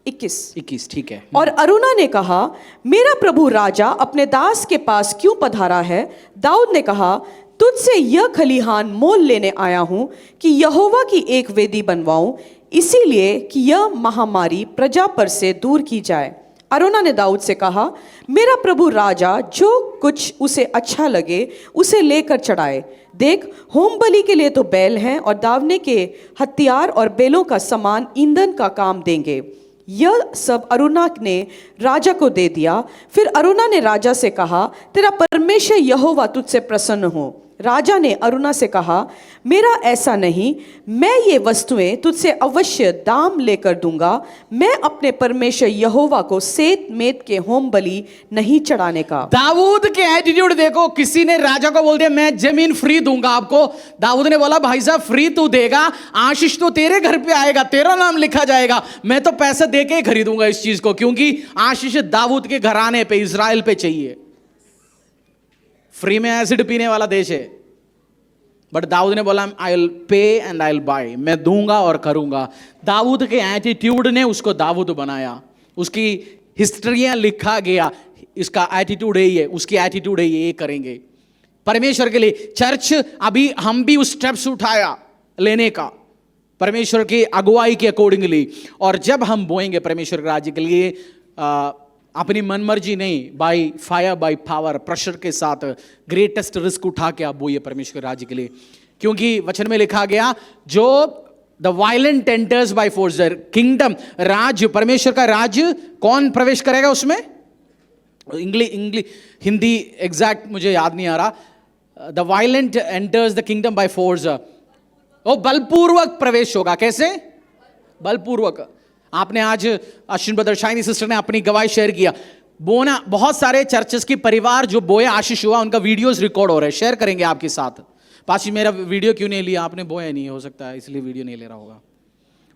21 ठीक है। और अरुणा ने कहा, मेरा प्रभु राजा अपने दास के पास क्यों पधारा है? दाऊद ने कहा, तुझसे यह खलिहान मोल लेने आया हूं कि यहोवा की एक वेदी बनवाऊं, इसीलिए कि यह महामारी प्रजा पर से दूर की जाए। अरुणा ने दाऊद से कहा, मेरा प्रभु राजा जो कुछ उसे अच्छा लगे उसे लेकर चढ़ाए। देख, होम बलि के लिए तो बैल हैं, और दावने के हथियार और बैलों का सामान ईंधन का काम देंगे। यह सब अरुणा ने राजा को दे दिया। फिर अरुणा ने राजा से कहा, तेरा परमेश्वर यहोवा तुझसे प्रसन्न हो। राजा ने अरुणा से कहा, मेरा ऐसा नहीं, मैं ये वस्तुएं तुझसे अवश्य दाम लेकर दूंगा। मैं अपने परमेश्वर यहोवा को सेत मेत के होम बलि नहीं चढ़ाने का। दाऊद के एटीट्यूड देखो। किसी ने राजा को बोल दिया मैं जमीन फ्री दूंगा आपको। दाऊद ने बोला, भाई साहब फ्री तू देगा, आशीष तो तेरे घर पे आएगा, तेरा नाम लिखा जाएगा, मैं तो पैसे दे के ही खरीदूंगा इस चीज को, क्योंकि आशीष दाऊद के घराने पे, इजराइल पे चाहिए। फ्री में एसिड पीने वाला देश है, बट दाऊद ने बोला I will pay and I will buy, मैं दूंगा और करूंगा। दाऊद के एटीट्यूड ने उसको दाऊद बनाया। उसकी हिस्ट्रियां लिखा गया, इसका एटीट्यूड यही है, उसकी एटीट्यूड है ये करेंगे परमेश्वर के लिए। चर्च अभी हम भी उस स्टेप्स उठाया लेने का परमेश्वर की अगुवाई के अकॉर्डिंगली। और जब हम बोएंगे परमेश्वर के राज्य के लिए, अपनी मनमर्जी नहीं, by fire by power, pressure के साथ ग्रेटेस्ट रिस्क उठा के आप बोइए परमेश्वर राज्य के लिए। क्योंकि वचन में लिखा गया, जो the violent enters by force, kingdom, राज्य, परमेश्वर का राज्य कौन प्रवेश करेगा उसमें? इंग्लिश हिंदी एग्जैक्ट मुझे याद नहीं आ रहा। The violent enters the kingdom by force, वो बलपूर्वक प्रवेश होगा। कैसे? बलपूर्वक। आपने आज अश्विन ब्रदर, शाइनी सिस्टर ने अपनी गवाही शेयर किया। बोना, बहुत सारे चर्चेस की परिवार जो बोए आशीष हुआ, उनका वीडियोस रिकॉर्ड हो रहे हैं, शेयर करेंगे आपके साथ। पाशी मेरा वीडियो क्यों नहीं लिया आपने? बोया नहीं, हो सकता है इसलिए वीडियो नहीं ले रहा होगा।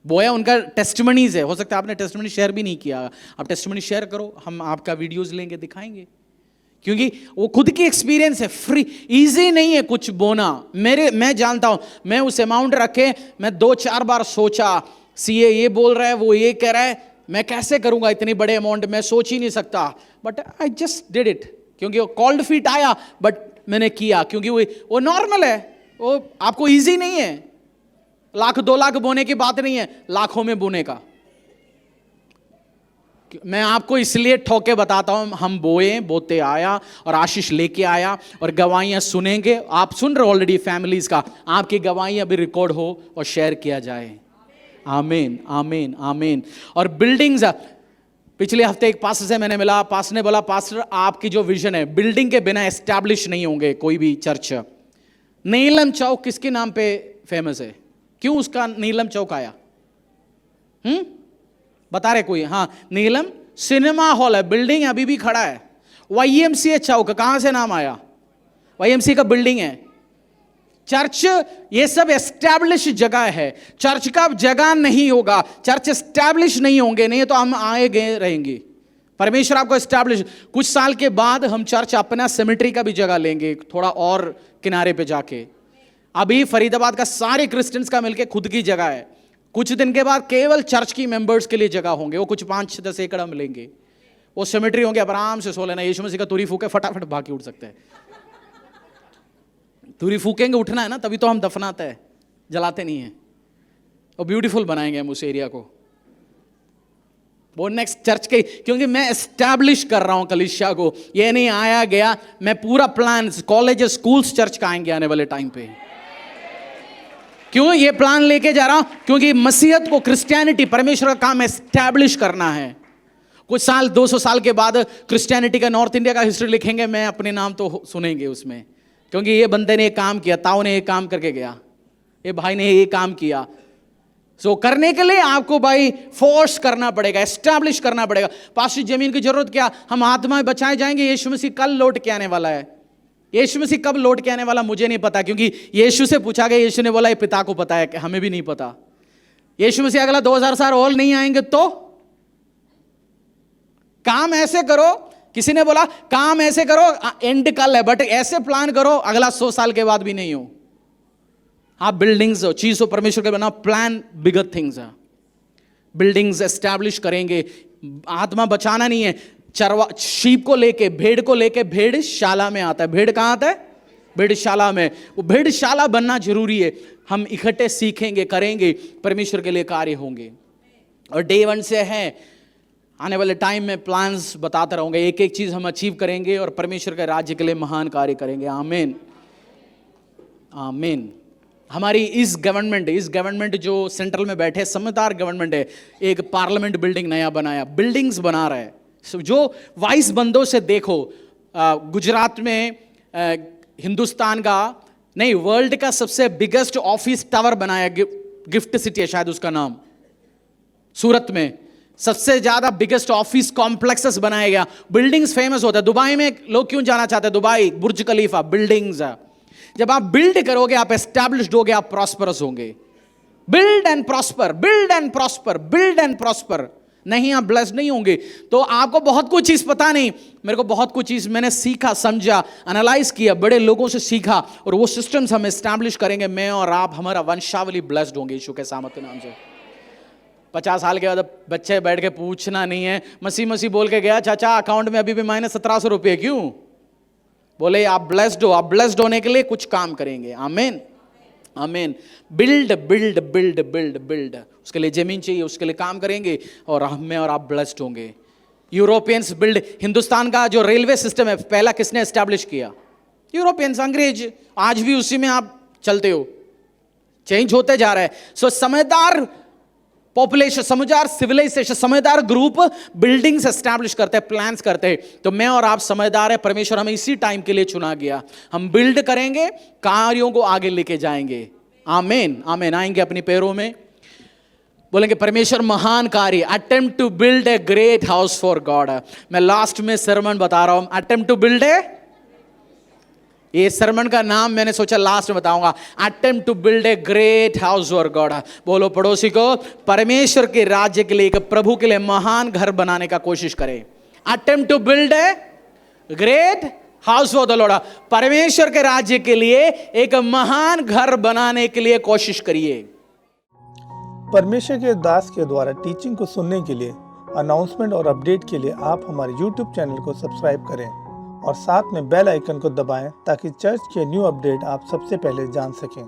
बोया उनका टेस्टिमनीज है, हो सकता है आपने टेस्टिमनी शेयर भी नहीं किया। आप टेस्टिमनी शेयर करो, हम आपका वीडियोस लेंगे, दिखाएंगे, क्योंकि वो खुद की एक्सपीरियंस है। फ्री, इजी नहीं है कुछ बोना। मैं जानता हूं, मैं उस अमाउंट रखे, मैं 2-4 बार सोचा, सीए ये बोल रहा है, वो ये कह रहा है, मैं कैसे करूंगा इतनी बड़े अमाउंट, मैं सोच ही नहीं सकता। But I just did it, क्योंकि वो कॉल्ड फीट आया, बट मैंने किया, क्योंकि वो नॉर्मल है। वो आपको इजी नहीं है। 1-2 लाख बोने की बात नहीं है, लाखों में बोने का। मैं आपको इसलिए ठोके बताता हूं, हम बोते आया और आशीष लेके आया, और गवाहियां सुनेंगे। आप सुन रहे ऑलरेडी फैमिलीज का, आपकी गवाहियां भी रिकॉर्ड हो और शेयर किया जाए। आमीन, आमीन, आमीन। और बिल्डिंग्स, पिछले हफ्ते एक पास्टर से मैंने मिला, पास्टर ने बोला, पास्टर आपकी जो विजन है, बिल्डिंग के बिना एस्टैब्लिश नहीं होंगे कोई भी चर्च। नीलम चौक किसके नाम पे फेमस है? क्यों उसका नीलम चौक आया? बता रहे कोई? हाँ, नीलम सिनेमा हॉल है, बिल्डिंग अभी भी खड़ा है। YMCA चौक कहां से नाम आया? YMCA का बिल्डिंग है। चर्च, ये सब एस्टैब्लिश जगह है। चर्च का जगह नहीं होगा, चर्च एस्टैब्लिश नहीं होंगे, नहीं तो हम आए गए रहेंगे। परमेश्वर आपको एस्टैब्लिश, कुछ साल के बाद हम चर्च अपना सेमेट्री का भी जगह लेंगे, थोड़ा और किनारे पे जाके। अभी फरीदाबाद का सारे क्रिश्चियंस का मिलके खुद की जगह है। कुछ दिन के बाद केवल चर्च की मेंबर्स के लिए जगह होंगे, वो कुछ 5-10 एकड़ हम लेंगे, वो सेमेट्री होंगे। अब आराम से सो लेना, यीशु मसीह का तुरी फूके, फटाफट भाग के उठ सकते हैं। तुरी फूकेंगे, उठना है ना, तभी तो हम दफनाते हैं, जलाते नहीं है। और ब्यूटीफुल बनाएंगे हम उस एरिया को, वो नेक्स्ट चर्च के, क्योंकि मैं एस्टैब्लिश कर रहा हूं कलीसिया को। ये नहीं आया गया, मैं पूरा प्लान, कॉलेज स्कूल्स चर्च का आएंगे आने वाले टाइम पे। क्यों ये प्लान लेके जा रहा हूं? क्योंकि मसीहत को, क्रिश्चियनिटी, परमेश्वर का काम एस्टैब्लिश करना है। कुछ साल, 200 साल के बाद क्रिश्चियनिटी का, नॉर्थ इंडिया का हिस्ट्री लिखेंगे, मैं अपने नाम तो सुनेंगे उसमें, क्योंकि ये बंदे ने ये काम किया, ताऊ ने ये काम करके गया, ये भाई ने ये काम किया। सो करने के लिए आपको भाई फोर्स करना पड़ेगा, एस्टैब्लिश करना पड़ेगा। पास्टर जमीन की जरूरत क्या? हम आत्मा बचाए जाएंगे। यीशु मसीह कल लौट के आने वाला है। यीशु मसीह कब लौट के आने वाला मुझे नहीं पता, क्योंकि यीशु से पूछा गया, यीशु ने बोला ये पिता को पता है, कि हमें भी नहीं पता। यीशु मसीह अगला 2000 साल और नहीं आएंगे तो काम ऐसे करो, किसी ने बोला काम ऐसे करो, एंड कल है, बट ऐसे प्लान करो अगला 100 साल के बाद भी नहीं हो। आप बिल्डिंग्स हो, चीज हो परमेश्वर के बना, प्लान बिगर थिंग्स है। बिल्डिंग्स एस्टैब्लिश करेंगे। आत्मा बचाना नहीं है, चरवा, शीप को लेके, भेड़ को लेके भेड़शाला में आता है। भेड़ कहां आता है? भेड़शाला में। वो भेड़शाला बनना जरूरी है। हम इकट्ठे सीखेंगे, करेंगे, परमेश्वर के लिए कार्य होंगे। और डे 1 से है, आने वाले टाइम में प्लान्स बताता रहूंगा, एक एक चीज हम अचीव करेंगे और परमेश्वर के राज्य के लिए महान कार्य करेंगे। आमीन, आमीन। हमारी इस गवर्नमेंट जो सेंट्रल में बैठे, समझदार गवर्नमेंट है, एक पार्लियामेंट बिल्डिंग नया बनाया, बिल्डिंग्स बना रहा है। जो वाइस बंदों से देखो, गुजरात में हिंदुस्तान का नहीं, वर्ल्ड का सबसे बिगेस्ट ऑफिस टावर बनाया, गिफ्ट सिटी है शायद उसका नाम, सूरत में सबसे ज्यादा बिगेस्ट ऑफिस कॉम्प्लेक्सेस बनाया गया। बिल्डिंग्स फेमस होता है। दुबई में लोग क्यों जाना चाहते हैं? दुबई, बुर्ज खलीफा, बिल्डिंग्स। जब आप बिल्ड करोगे, आप एस्टैब्लिश्ड होगे, आप प्रॉस्परस होंगे। Build and prosper, build and prosper, build and prosper. नहीं, आप ब्लेस्ड नहीं होंगे। तो आपको बहुत कुछ चीज पता नहीं, मेरे को बहुत कुछ चीज मैंने सीखा, समझा, एनालाइज किया, बड़े लोगों से सीखा, और वो सिस्टम्स हम एस्टैब्लिश करेंगे। मैं और आप, हमारा वंशावली ब्लेस्ड होंगे यीशु के सामर्थ के नाम से। 50 साल के बाद बच्चे बैठ के पूछना नहीं है, मसीह बोल के गया, चाचा अकाउंट में अभी भी -1700 रुपये क्यों? बोले आप ब्लेस्ड हो, आप ब्लेस्ड होने के लिए कुछ काम करेंगे। आमीन, आमीन। Build build build build build, उसके लिए जमीन चाहिए, उसके लिए काम करेंगे, और हमें और आप ब्लेस्ड होंगे। यूरोपियंस बिल्ड, हिंदुस्तान का जो रेलवे सिस्टम है, पहला किसने एस्टैब्लिश किया? यूरोपियंस, अंग्रेज। आज भी उसी में आप चलते हो, चेंज होते जा रहा है। सो समझदार पॉपुलेशन, समझदार सिविलाइजेशन, समझदार ग्रुप बिल्डिंग्स एस्टैब्लिश करते हैं, प्लान्स करते हैं। तो मैं और आप समझदार है, परमेश्वर हमें इसी टाइम के लिए चुना गया। हम बिल्ड करेंगे, कार्यों को आगे लेके जाएंगे। आमेन आमेन। आएंगे अपनी पैरों में, बोलेंगे परमेश्वर महान कार्य, attempt to build a great house for God. मैं लास्ट में सरमन बता रहा हूं, अटेम्प्ट टू बिल्ड ए, ये सरमन का नाम मैंने सोचा लास्ट में बताऊंगा, attempt to build a great house for God. बोलो पड़ोसी को, परमेश्वर के राज्य के लिए, एक प्रभु के लिए महान घर बनाने का कोशिश करें। Attempt to build a great house for the Lord, परमेश्वर के राज्य के लिए एक महान घर बनाने के लिए कोशिश करिए। परमेश्वर के दास के द्वारा टीचिंग को सुनने के लिए, अनाउंसमेंट और अपडेट के लिए आप हमारे YouTube चैनल को सब्सक्राइब करें और साथ में बेल आइकन को दबाएं ताकि चर्च के न्यू अपडेट आप सबसे पहले जान सकें।